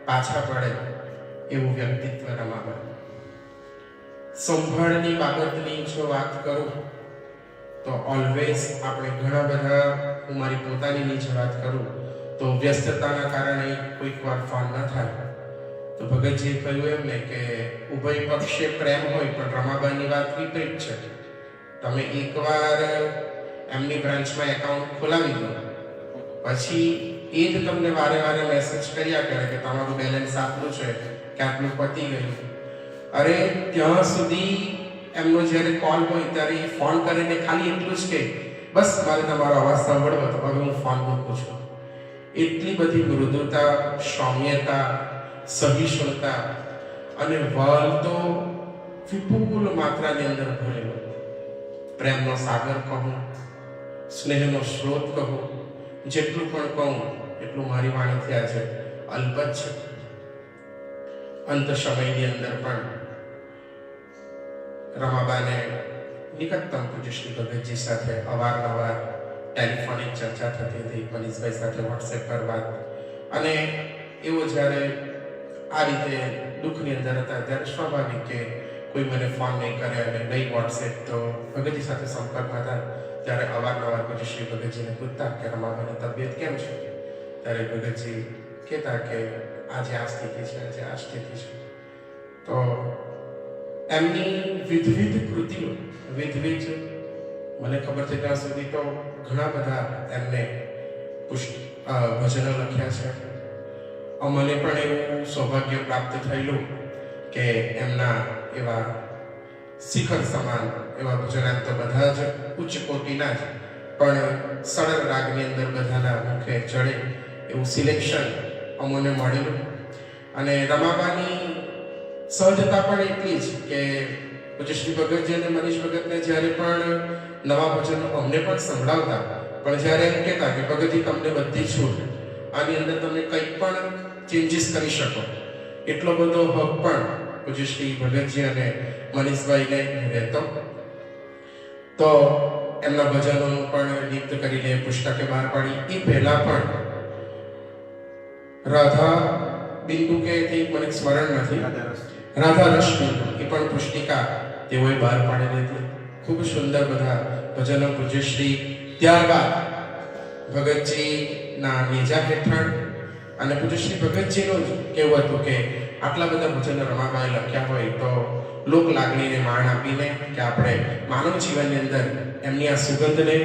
પાછા પડે એવું વ્યક્તિત્વ રમાબા. સંભાળની બાબતની જો વાત કરું તો ઓલવેઝ આપણે ઘણા બધા, હું મારી પોતાની જ વાત કરું તો વ્યસ્તતાના કારણે કોઈક વાર ફોન ન થાય તો ભગતજીએ કહ્યું એમ ને કે ઉભય પક્ષે પ્રેમ હોય પણ રમાબાની વાત વિપરીત છે. તમે એકવાર એમની બ્રાન્ચમાં એકાઉન્ટ ખોલાવી દો પછી એ જ તમને વારે વારે મેસેજ કર્યા કરે કે તમારું બેલેન્સ આટલું છે કે આટલું પતી ગયું. અરે ત્યાં સુધી એમનો જ્યારે કોલ હોય ત્યારે એ ફોન કરીને ખાલી એટલું જ કે બસ મારે તમારો અવાજ સાંભળવો તો હવે હું ફોન મૂકું છું. એટલી બધી મૃદુતા, સૌમ્યતા, સહિષ્ણુતા અને વલ તો વિપુલ માત્રાની અંદર ભરેલો. પ્રેમનો સાગર કહું, સ્નેહનો સ્ત્રોત કહું, જેટલું પણ કહું એટલું મારી વાણીથી આજે અલ્પત છે. અંત સમયની અંદર પણ રમાબાને નિકટતમ પૂજ્ય શ્રી ભગતજી સાથે અવારનવાર ટેલિફોનિક ચર્ચા થતી હતી, મનીષભાઈ સાથે વોટ્સએપ પર વાત. અને એવો જ્યારે આ રીતે દુઃખની અંદર હતા ત્યારે સ્વાભાવિક કે કોઈ મને ફોન નહીં કરે અને નહીં વોટ્સએપ, તો ભગતજી સાથે સંપર્કમાં હતા ત્યારે અવારનવાર પૂજ્ય શ્રી ભગતજીને પૂછતા કે રમાબાની તબિયત કેમ છે. ત્યારે ભગતજી કહેતા કે આજે આ સ્થિતિ છે, આજે આ સ્થિતિ છે. તો એમની વિવિધ કૃતિઓ, વિવિધ મને ખબર છે ત્યાં સુધી તો ઘણા બધા એમને ભજનો લખ્યા છે. મને પણ એવું સૌભાગ્ય પ્રાપ્ત થયેલું કે એમના એવા શિખર સમાન એવા ભજનાંત તો બધા જ ઉચ્ચ કોટીના જ, પણ સરળ રાગની અંદર બધાના મુખે ચડે એવું સિલેક્શન અમને મળેલું. અને રમાબાની સહજતા પણ એટલી જ કે પૂજ્ય શ્રી ભગતજી અને મનીષ ભગતને જ્યારે પણ નવા ભજનો અમને પણ સંભળાવતા પણ જ્યારે એમ કહેતા કે ભગતજી તમને બધી છૂટ, આની અંદર તમે કંઈ પણ ચેન્જીસ કરી શકો, એટલો બધો હક પણ પૂજ્ય શ્રી ભગતજી અને મનીષભાઈને રહેતો. તો એમના ભજનોનું પણ નિત્ય કરીને પુસ્તકે બહાર પાડી. એ પહેલા પણ રાધા બિંદુ કે મને સ્મરણ નથી, રાધા રસ બિંદુ એ પણ પુસ્તિકા તેઓએ બહાર પાડેલી હતી. ખૂબ સુંદર બધા ભજનો પૂજ્યશ્રી. ત્યારબાદ ભગતજીના નેજા હેઠળ અને પૂજ્યશ્રી ભગતજીનું જ કહેવું હતું કે આટલા બધા ભજનો રમાબાએ લખ્યા હોય તો લોક લાગણીને માણ આપીને કે આપણે માનવ જીવનની અંદર એમની આ સુગંધને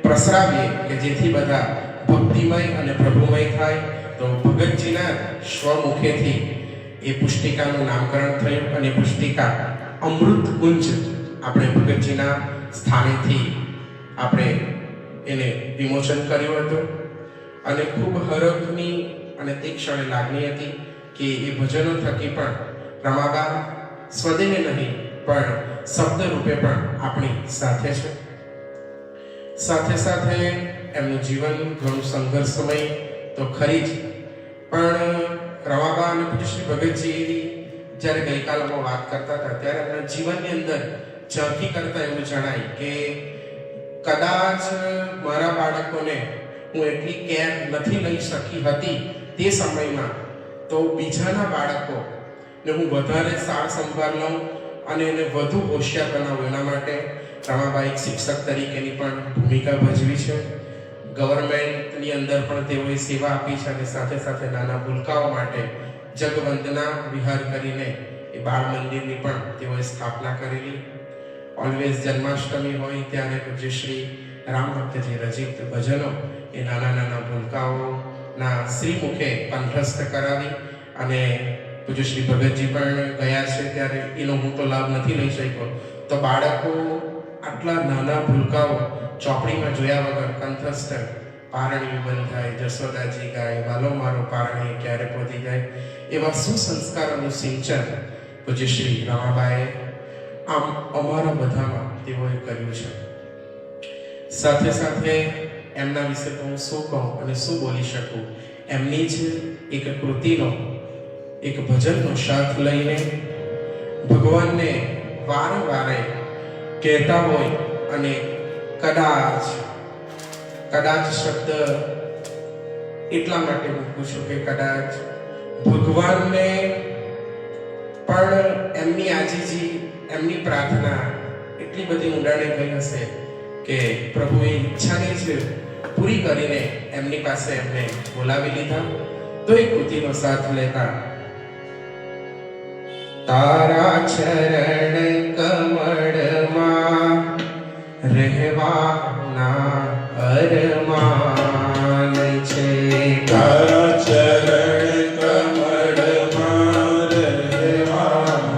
પ્રસરાવીએ કે જેથી બધા ભક્તિમય અને પ્રભુમય થાય. તો ભગતજીના સ્વમુખેથી એ પુસ્તિકાનું નામકરણ થયું અને પુસ્તિકા અમૃત કુંજ આપણે ભગતજીના સ્થાનેથી આપણે એને વિમોચન કર્યું હતું. અને ખૂબ હરખની અને તે ક્ષણે લાગણી હતી કે એ ભજનો થકી પણ રમાબા સ્વદેને નહીં પણ શબ્દ રૂપે પણ આપણી સાથે છે. સાથે સાથે એમનું જીવન ઘણું સંઘર્ષમય તો ખરી જ, પણ રમાબા અને પૂજ્યશ્રી ભગતજી જ્યારે ગઈકાલમાં વાત કરતા હતા ત્યારે એમના જીવનની અંદર ઝાંખી કરતા એવું જણાય કે કદાચ મારા બાળકોને હું એટલી કેર નથી લઈ શકી હતી તે સમયમાં, તો બીજાના બાળકોને હું વધારે સાર સંભાળ લઉં અને એને વધુ હોશિયાર બનાવું એના માટે રમાબા એક શિક્ષક તરીકેની પણ ભૂમિકા ભજવી છે. ગવર્મેન્ટની અંદર પણ તેઓએ સેવા આપી છે અને સાથે સાથે નાના ભૂલકાઓ માટે જગવંદના વિહાર કરીને એ બાળ મંદિરની પણ તેઓએ સ્થાપના કરેલી. ઓલવેઝ જન્માષ્ટમી હોય ત્યારે પૂજ્યશ્રી રામ ભક્તજી રચિત ભજનો એ નાના નાના ભૂલકાઓના શ્રીમુખે કંઠસ્થ કરાવી અને પૂજ્યશ્રી ભગતજી પણ ગયા છે ત્યારે એનો હું તો લાભ નથી લઈ શક્યો. તો બાળકો આટલા નાના ભૂલકાઓ ચોપડીમાં જોયા વગર કંઠસ્થ પારણી બંધ થાય, જશોદાજી ગાય, વાલો મારો પારણી ક્યારે પહોંચી જાય, એવા સુસંસ્કારોનું સિંચન પૂજ્યશ્રી રમાબાએ આમ અમારા બધામાં તેઓએ કર્યું છે. સાથે સાથે એમના વિશે તો હું શું કહું અને શું બોલી શકું. એમની જ એક કૃતિનો એક ભજનનો સાથ લઈને ભગવાનને વારે કહેતા હોય અને કદાચ શબ્દ એટલા માટે મૂકું છું કે કદાચ ભગવાનને પણ એમની આજીજી, એમની પ્રાર્થના એટલી બધી ઊંડાણે ગઈ હશે કે પ્રભુએ ઈચ્છાને જ પૂરી કરીને એમની પાસે એમને બોલાવી લીધા. તો એ કૃતિનો સાથ લેતા તારા ચરણ કમળમાં રહેવાના અરમાન છે, તારા ચરણ કમળમાં રહેવાના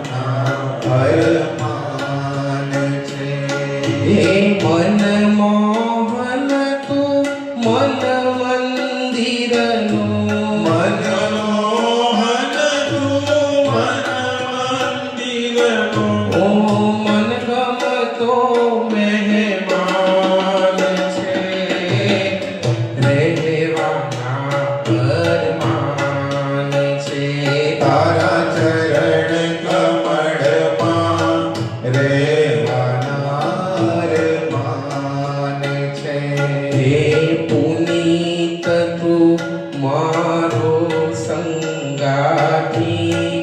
અરમાન છે. હે મન મોહન તું મન મંદિરનું, મનમોહન તું મન મંદિરનું, ઓ મન ગમતો મહેમાન છે, રહેવાના અરમાન છે. તારા ચરણ કમળમાં રહેવાના અરમાન છે. હે પુનીત તું મારો સંગાથી,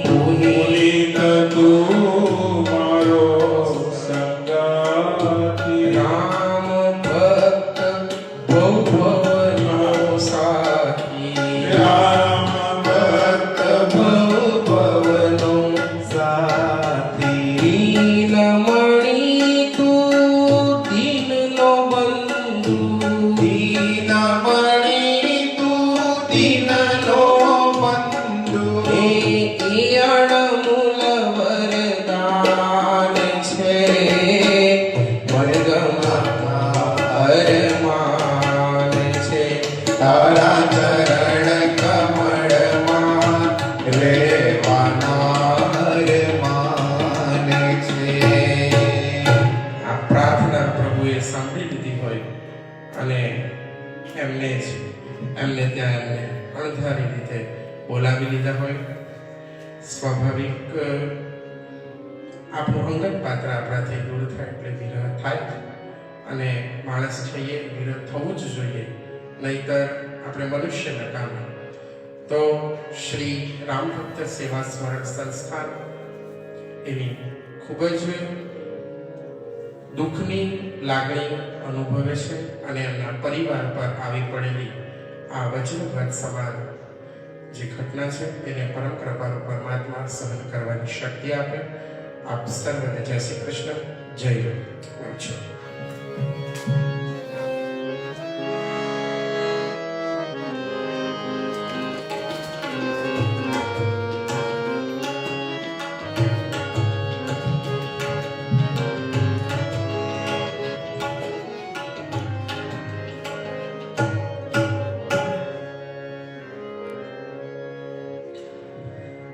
પુનીત તું મારો સંગાથી, રામ ભક્ત ભવનો સાથી, રામ ભક્ત ભવનો સાથી. દીનમણી તું દીનનો બંધુ, દીનમણી તું દીનનો બંધુ, એ અણમૂલ વરદાન છે, વર્ગમાં અરમાન છે. તારા ચરણ કમળમાં રહેવાના અરમાન છે. આ પ્રાર્થના પ્રભુએ સાંભળી લીધી હોય અને એમને ત્યાં એમને અણધારી રીતે બોલાવી લીધા હોય. સ્વાભાવિક આપણું અંગત પાત્ર આપણાથી દૂર થાય એટલે વિરહ થાય, અને માણસ છીએ વિરહ થવું જ જોઈએ, નહીતર આપણે મનુષ્ય નકામા. તો શ્રી રામભક્ત સેવા સ્મરણ સંસ્થાન એની ખૂબ જ દુઃખની લાગણી અનુભવે છે, અને એમના પરિવાર પર આવી પડેલી આ વજ્રઘાત સમાન જે ઘટના છે એને પરમ કૃપાળુ પરમાત્મા સહન કરવાની શક્તિ આપે. આપ સર્વને જય શ્રી કૃષ્ણ, જય છે.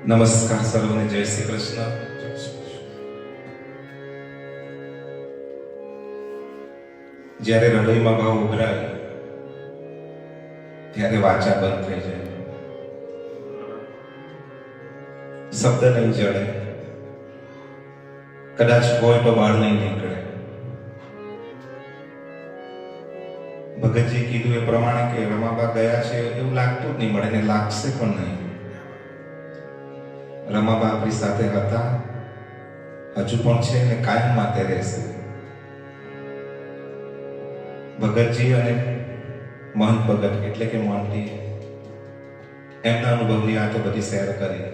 નમસ્કાર સર્વને, જય શ્રી કૃષ્ણ. જ્યારે હૃદયમાં ભાવ ઉભરાય ત્યારે વાચા બંધ થઈ જાય, શબ્દ નહીં જડે, કદાચ હોય તો બહાર નહીં નીકળે. ભગતજી કીધું એ પ્રમાણે કે રમાબા ગયા છે એવું લાગતું જ નહીં, મળે ને લાગશે પણ નહીં. રમાબા આપણી સાથે હતા, હજુ પણ છે ને કાયમ માટે રહેશે. ભગતજી અને મહંત ભગત એટલે કે મોન્ટી એમના અનુભવની વાતો બધી શેર કરી,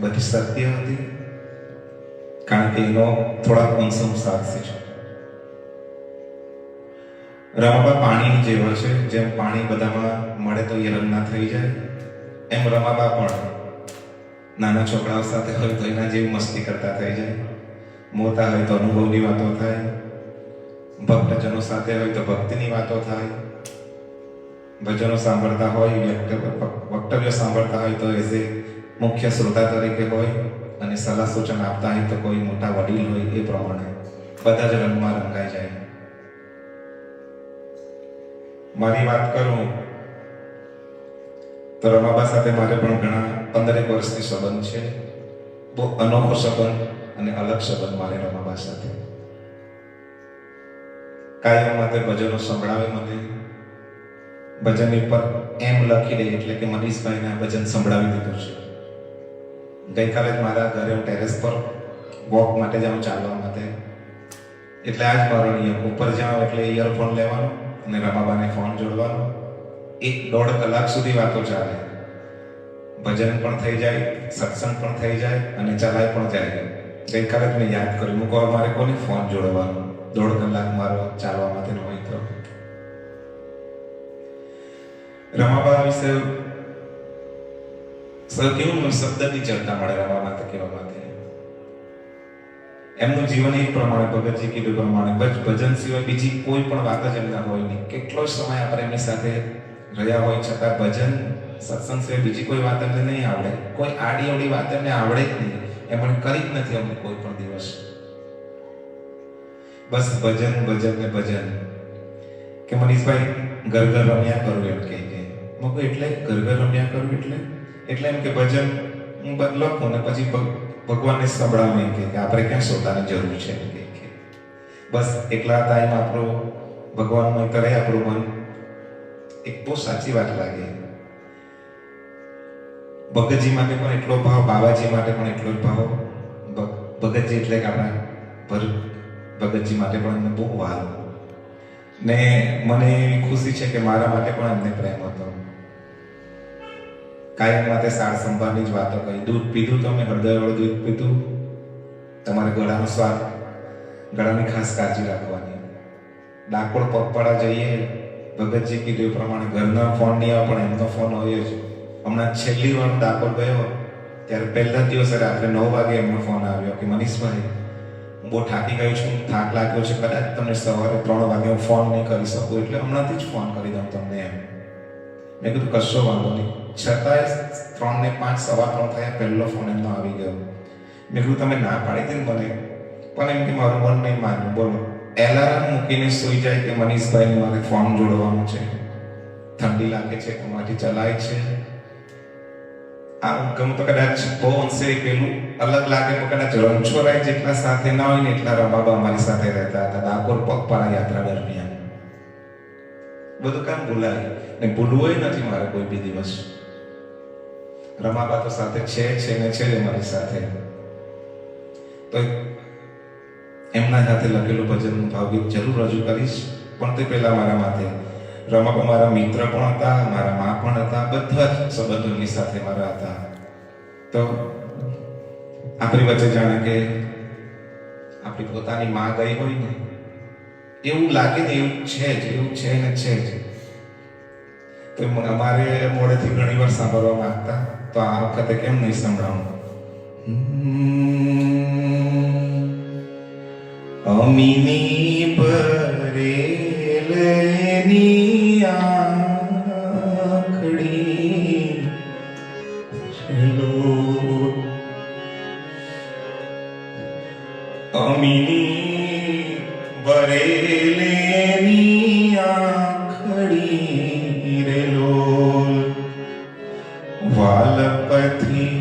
બધી સત્ય હતી, કારણ કે એનો થોડા અંશમ સાક્ષી છે. રમાબા પાણીની જેવા છે, જેમ પાણી બધામાં મળે તો એ રંગના થઈ જાય, એમ રમાબા પણ નાના છોકરાઓ સાથે હોય તો એના જેવી મસ્તી કરતા થઈ જાય, મોટા હોય તો અનુભવની વાતો થાય, ભક્તજનો સાથે હોય તો ભક્તિની વાતો થાય, ભજનો સાંભળતા હોય, વક્તવ્ય સાંભળતા હોય તો એઝ એ મુખ્ય શ્રોતા તરીકે હોય, અને સલાહ સૂચન આપતા હોય તો કોઈ મોટા વડીલ હોય, એ પ્રમાણે બધા જ રંગમાં રંગાઈ જાય. મારી વાત કરું તો રમાબા સાથે મારે પણ ઘણા 15 વર્ષથી સંબંધ છે. બહુ અનોખો સંબંધ અને અલગ સંબંધ મારે રમાબા સાથે. કાયમ માટે ભજનો સંભળાવે મને, ભજનની પર એમ લખી દે એટલે કે મનીષભાઈને આ ભજન સંભળાવી દીધું છે. ગઈકાલે જ મારા ઘરે હું ટેરેસ પર વોક માટે જાઉં, ચાલવા માટે, એટલે આજ મારો નિયમ, ઉપર જાઉં એટલે ઇયરફોન લેવાનો અને રમાબાને ફોન જોડવાનો, 1-1.5 કલાક સુધી વાતો ચાલે, ભજન પણ થઈ જાય, સત્સંગ પણ થઈ જાય અને ચલાય પણ જાય. ગઈકાલે જ મેં યાદ કર્યું, હું કહું મારે કોને ફોન જોડવાનો, 1.5 કલાક મારો ચાલવા માટેનો હોય તો. રમાબા વિશે કેવું શબ્દની ચર્ચા મળે રમાબા તો કહેવા માટે. એમનું જીવન એ પ્રમાણે, ભગતજી કીધું પ્રમાણે, ભજન સિવાય બીજી કોઈ પણ વાત જ એમના હોય નહીં. કેટલો સમય આપણે એમની સાથે રહ્યા હોય છતાં ભજન સત્સંગ સિવાય બીજી કોઈ વાત એમને નહીં આવડે, કોઈ આડી અવડી વાત એમને આવડે જ નહીં, એમણે કરી જ નથી અમને કોઈ પણ દિવસ. બસ ભજન ભજન ને ભજન. કે મનીષભાઈ ઘર ઘર રમ્યા કરું એમ કે મૂકો, એટલે ઘર ઘર રમ્યા કરું એટલે એમ કે ભજન હું લખું ને પછી ભગવાનને સંભળાવું, એમ કે આપણે ક્યાં શ્રોતાની જરૂર છે એમ કે બસ એટલા ટાઈમ આપણો ભગવાનમાં કરે આપણું મન. એક બહુ સાચી વાત લાગે. ભગતજી માટે પણ એટલો ભાવ, બાબાજી માટે પણ એટલો જ ભાવ. ભગતજી એટલે કે આપણા ભગતજી માટે પણ એમને બહુ વહાલ, ને મને એવી ખુશી છે કે મારા માટે પણ એમને પ્રેમ હતો. કાયમ માટે સાર સંભાળની જ વાતો કરી. દૂધ પીધું તમે, હળદરવાળું દૂધ પીધું, તમારે ગળાનો સ્વાદ, ગળાની ખાસ કાળજી રાખવાની. ડાકોર પગપાળા જઈએ, ભગતજી કીધું એ પ્રમાણે ઘરના ફોન નહીં આવે પણ એમનો ફોન હોય જ. હમણાં છેલ્લી વાર ડાકોર ગયો ત્યારે પહેલા જ દિવસે રાત્રે 9 વાગે એમનો ફોન આવ્યો કે મનીષભાઈ હું બહુ થાકી ગયો છું, થાક લાગ્યો છે, કદાચ તમને સવારે 3 વાગે હું ફોન નહીં કરી શકું, એટલે હમણાંથી જ ફોન કરી દઉં તમને એમ. મેં કીધું કશો વાંધો નહીં. છતાંય 3 ને 5 સવા 3 થયા પહેલો ફોન એમનો આવી ગયો. મેં કીધું તમે ના પાડી દે મને, પણ એમ કે મારું મન નહીં માન્યું. બોલો, એલાર્મ મૂકીને સૂઈ જાય કે મનીષભાઈને મારે ફોન જોડવાનું છે. ઠંડી લાગે છે એમાંથી ચલાય છે. આ ગમ તો કદાચ બહુ અંશે પેલું અલગ લાગે પણ કદાચ રણછોડરાય જેટલા સાથે ના હોય ને એટલા રમાબા અમારી સાથે રહેતા હતા ડાકોર પગપાળા યાત્રા દરમિયાન. બધું કામ ભૂલાય ને ભૂલવું નથી મારે કોઈ બી દિવસ. રમાબા તો સાથે છે ને છે જ અમારી સાથે. તો એમના સાથે લખેલું ભજનનું ભાવગીત જરૂર રજૂ કરીશ, પણ તે પહેલા મારા માથે રમાબા મારા મિત્ર પણ હતા, મારા મા પણ હતા, બધા જ સંબંધોની સાથે મારા હતા. તો આપણી વચ્ચે જાણે કે આપણી પોતાની માં ગઈ હોય ને એવું લાગે ને, એવું છે જ, એવું છે ને છે જ. તો અમારે મોડેથી ઘણી વાર સાંભળવા માંગતા, તો આ વખતે કેમ નહીં સંભળાવું. અમીની પરેલની આંખડી અમીની બરેલેની આંખડી રેલોલ વાલપથી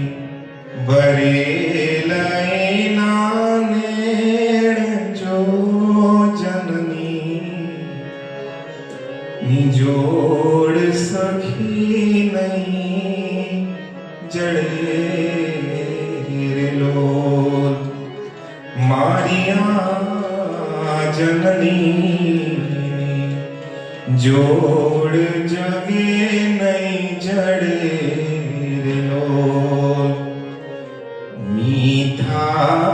બરેલના નેણ જો જનની નિજોડ સખી નહીં જડે રેલોલ મારિયા જનની જોડ જગે નહીં જડે રેલોલ મીઠા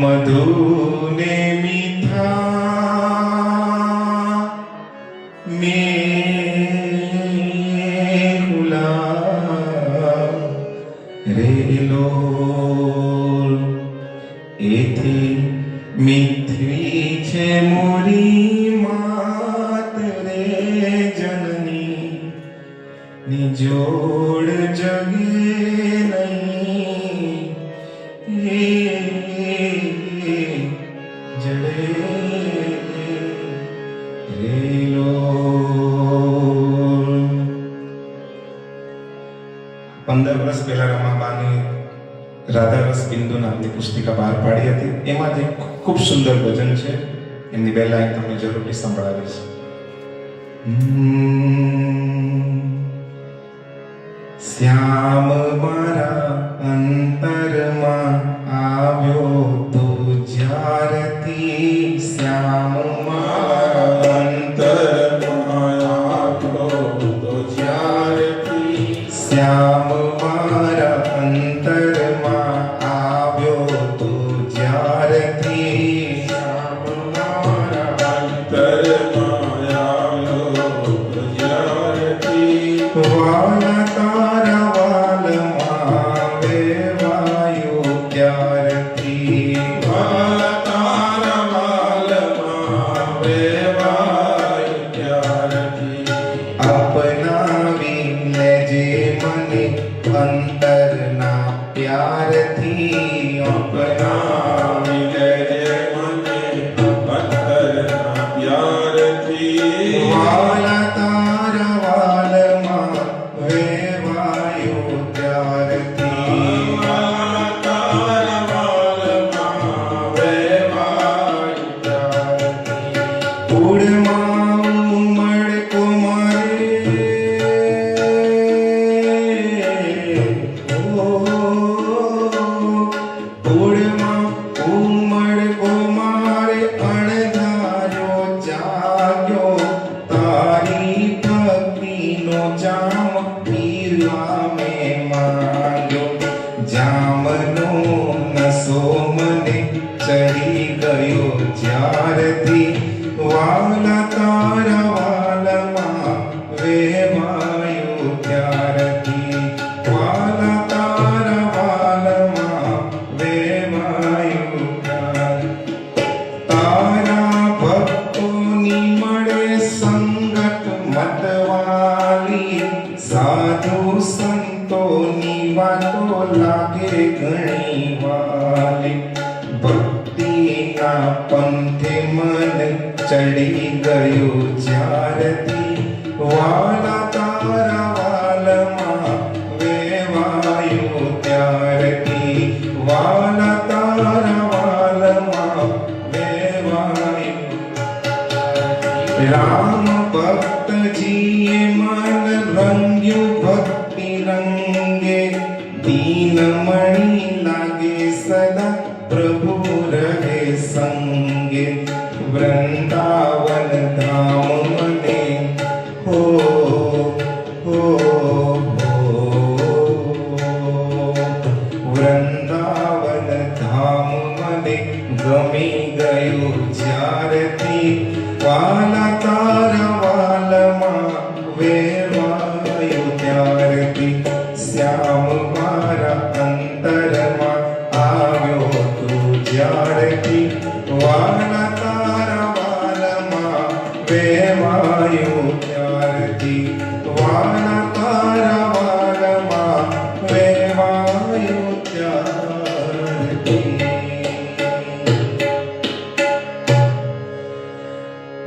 મધુને મીઠા મેહુલા રેલોલ એથી મીઠી છે મોરી માત રે જનની નિજોડ જગે નહીં જડે રેલોલ. 15 વર્ષ પહેલા રમાબાની રાધા રસ બિંદુ નામની પુસ્તિકા બહાર પાડી હતી. એમાં એક ખૂબ સુંદર ભજન છે, એમની બે લાઈન તમને જરૂરથી સંભળાવીશ. શ્યામ મારા અંતરમાં આવ્યો તો જ્યારથી, શ્યામ મારા અંતરમાં આવ્યો તો જ્યારથી, શ્યામ મારા અંતરમાં આવ્યો તો જ્યારથી, શ્યામ મારા અંતરમાં આવ્યો તો જ્યારથી વાલા તારા વાલમાં વેવાયો ત્યારથી, વાલા તારા વાલમાં વેવાયો ત્યારથી અપનાવી લેજે મને અંતરના પ્યારથી, અપનાવી લેજે મને અંતરના પ્યારથી વાલા તારા વાલમાં વેવાયો ત્યારથી, વાલા તારા વાલમાં વેવાયો ત્યારથી ઉડમાં ઉમળકો મારે ઉડમાં ઉમળકો મારે અણધાર્યો જાગ્યો તારી ભક્તિનો જામ પીવા મેં માંગ્યો, જામનો નશો મને ચડી ગયો જ્યારથી, વાલા તારા વાલમાં વેવાયો ત્યારથી, વાલા તારા વાલમાં વેવાયો ત્યારથી તારા ભક્તોની મળે સંગત મતવાલી, સાધુ સંતોની વાતો લાગે ઘણી વાલી, ભક્તિના પંથે મન ચડી ગયો જ્યારથી, વાલા તારા વાલમાં વેવાયું. રામ ભક્તજીએ મન રંગ્યું ભક્તિ રંગે, દીનમણી લાગે સદા પ્રભુ રહે સંગે. વૃંદાવન ધામ મને હો હો વૃંદાવન ધામ મને ગમી ગયું જ્યારથી, વાલા તારા વાલમાં વેવાયું ત્યારથી. શ્યામ મારા અંતરમાં આવ્યો તું જ્યારથી, વાલા તારા વાલમાં વેવાયું ત્યારથી, વાલા તારા વાલમાં વેવાયું ત્યારથી.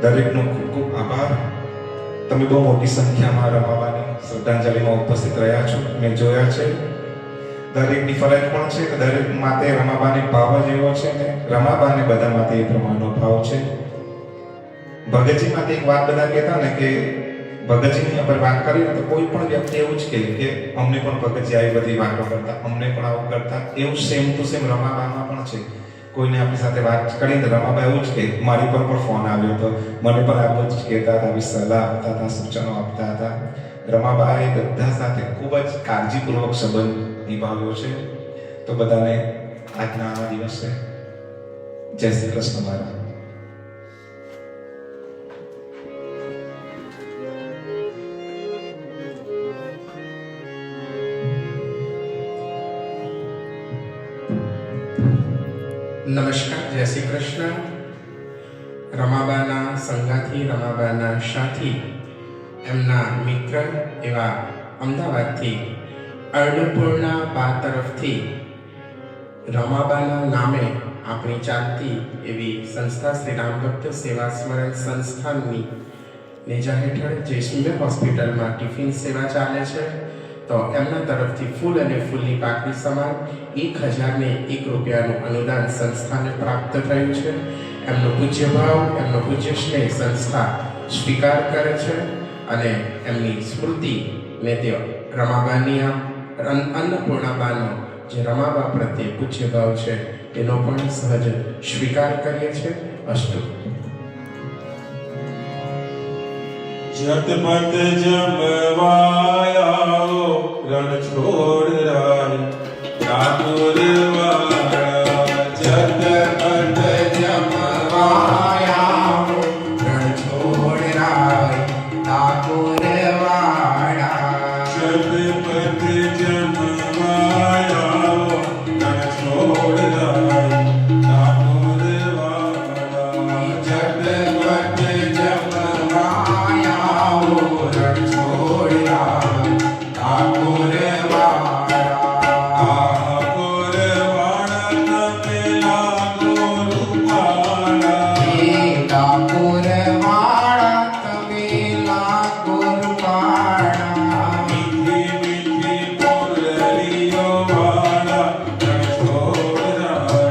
દરેકનો ખૂબ ખૂબ આભાર. તમે બહુ મોટી સંખ્યામાં રમાવાની શ્રદ્ધાંજલિમાં ઉપસ્થિત રહ્યા છો. મેં જોયા છે દરેકની ફરજ પણ છે કે દરેક માટે રમાબાને ભાવ જ એવો છે ને રમાબાને બધા માટે એ પ્રમાણનો ભાવ છે. ભગતજી માટે એક વાત બધા કહેતા ને કે ભગતજીની આપણે વાત કરીએ તો કોઈ પણ વ્યક્તિ એવું જ કહે કે અમને પણ ભગતજી આવી બધી વાતો કરતા, અમને પણ આવું કરતા. એવું સેમ ટુ સેમ રમાબામાં પણ છે. કોઈને આપણી સાથે વાત કરી તો રમાબા એવું જ કહે, મારી પર પણ ફોન આવ્યો હતો, મને પણ આવું જ કહેતા હતા, આવી સલાહ આપતા હતા, સૂચનો આપતા હતા. રમાબાએ બધા સાથે ખૂબ જ કાળજીપૂર્વક સંબંધ નિભાવ્યો છે. તો બધાને આજના આ દિવસે જય શ્રી કૃષ્ણ મારા. નમસ્કાર, જય શ્રી કૃષ્ણ. રમાબાના સંગાથી, રમાબાના સાથી, એમના મિત્ર એવા અમદાવાદથી અન્નપૂર્ણા બા તરફથી રમાબાના નામે આપણી ચાલતી એવી સંસ્થા શ્રી રામભક્ત સેવા સ્મરણ સંસ્થાનની નેજા હેઠળ જયસુંદર હોસ્પિટલમાં ટિફિન સેવા ચાલે છે. તો એમના તરફથી ફૂલ અને ફૂલની પાકડી સમાન 1001 રૂપિયાનું અનુદાન સંસ્થાને પ્રાપ્ત થયું છે. એમનો પૂજ્ય ભાવ, એમનો પૂજ્ય સ્નેહ સંસ્થા સ્વીકાર કરે છે અને એમની સ્મૃતિને તે રમાબાની અન્નપૂર્ણાબાનો જે રમાબા પ્રત્યે પૂજ્ય ભાવ છે એનો પણ સહજ સ્વીકાર કરીએ છીએ. અસ્તુ. ઝટપટ જમવાયા રણ છોડ રાય ઠાકોર વાળા. ઝટપટ જમવાયા રણ છોડ રાય ઠાકોર વાળા. ઝટપટ જમવાયા રણ છોડ રાય ઠાકોર વાળા. ઝટપટ જમવાયા રણ છોડ રાય ઠાકોર વાળા. ઠાકોર વાળા તમે લાગો રૂપાળા. ઠાકોર વાળા તમે લાગો રૂપાળા. મીઠી મીઠી બોલરીઓ વાળા રણ છોડ રાય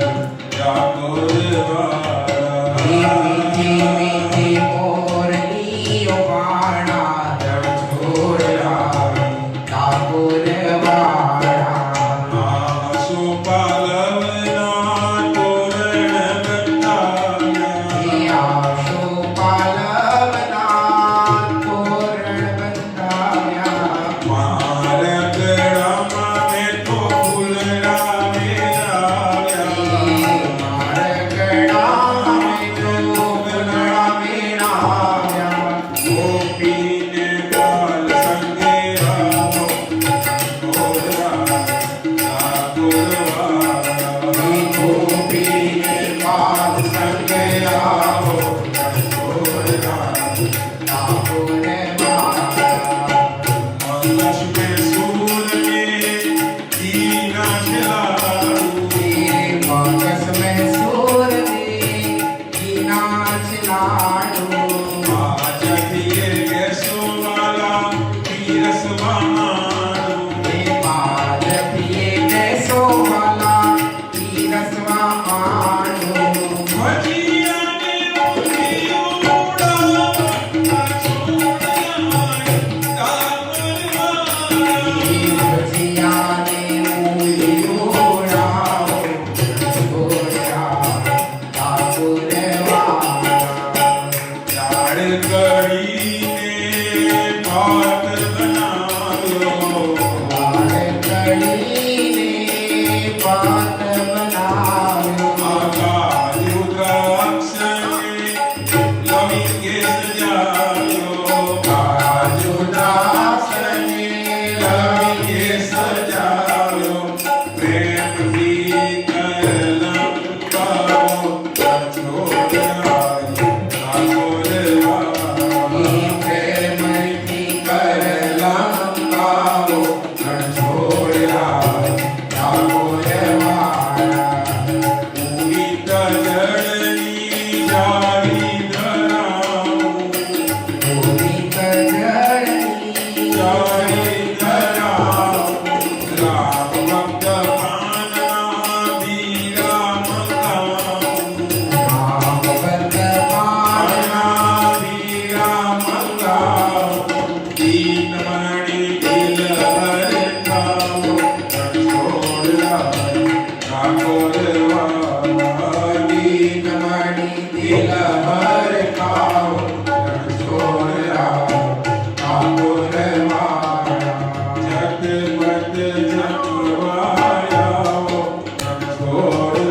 दीन मणि दिल हर खाओ रणछोड़ ठाकुर माया झटपट जपवाया रणछोड़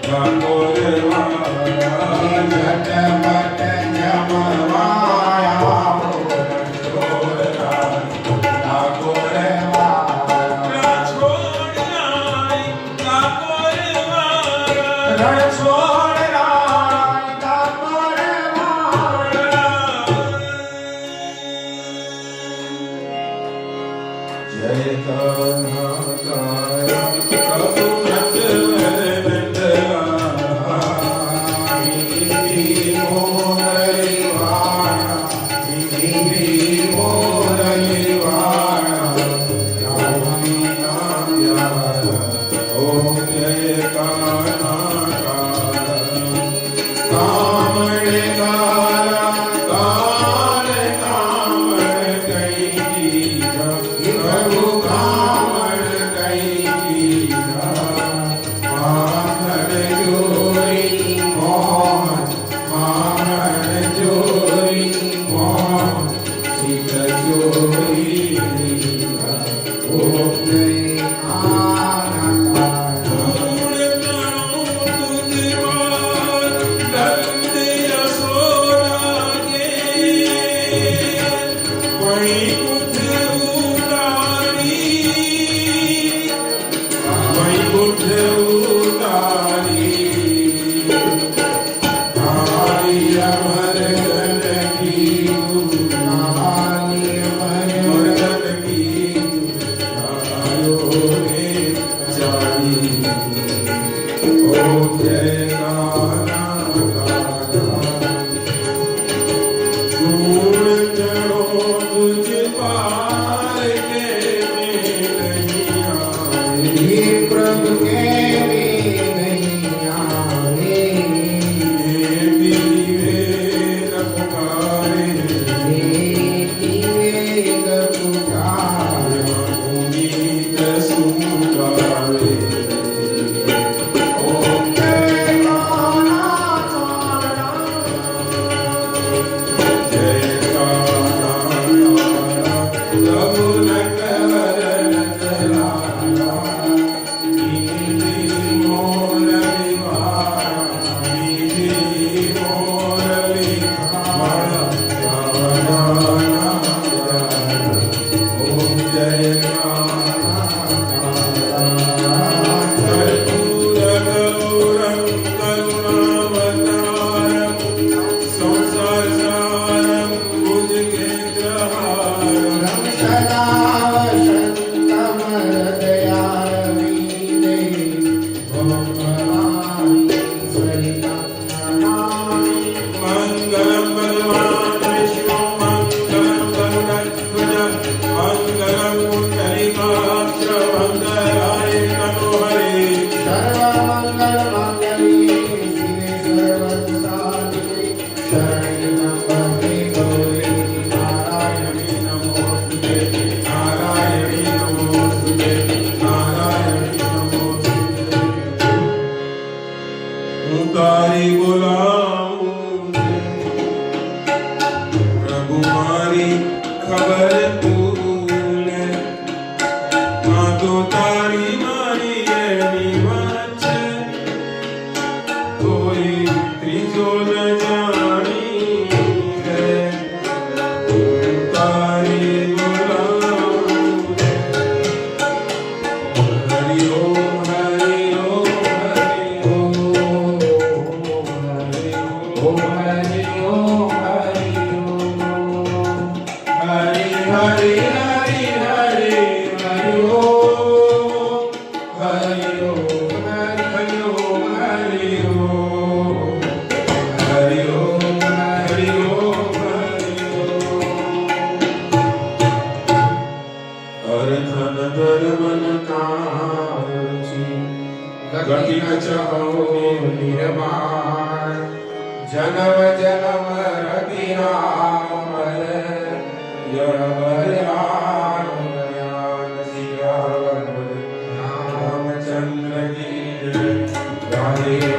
ठाकुर माया झटपट जमवाया रणछोड़ ठाकुर माया रणछोड़ ठाकुर माया जय कान्हा काया प्रभु नटवर नंदलाला ओम जय कान्हा प्रभु के नहीं आवे तारी गुलाम प्रभु मारी खबर तूने मां तो तारी मारी एनी वाच कोई त्रीजो न जानी है तारी गुलाम हरि ओम हरि ओम गति न चाहो निर्माण जन्म जन्म रति राम रामचंद्र की जय। હરે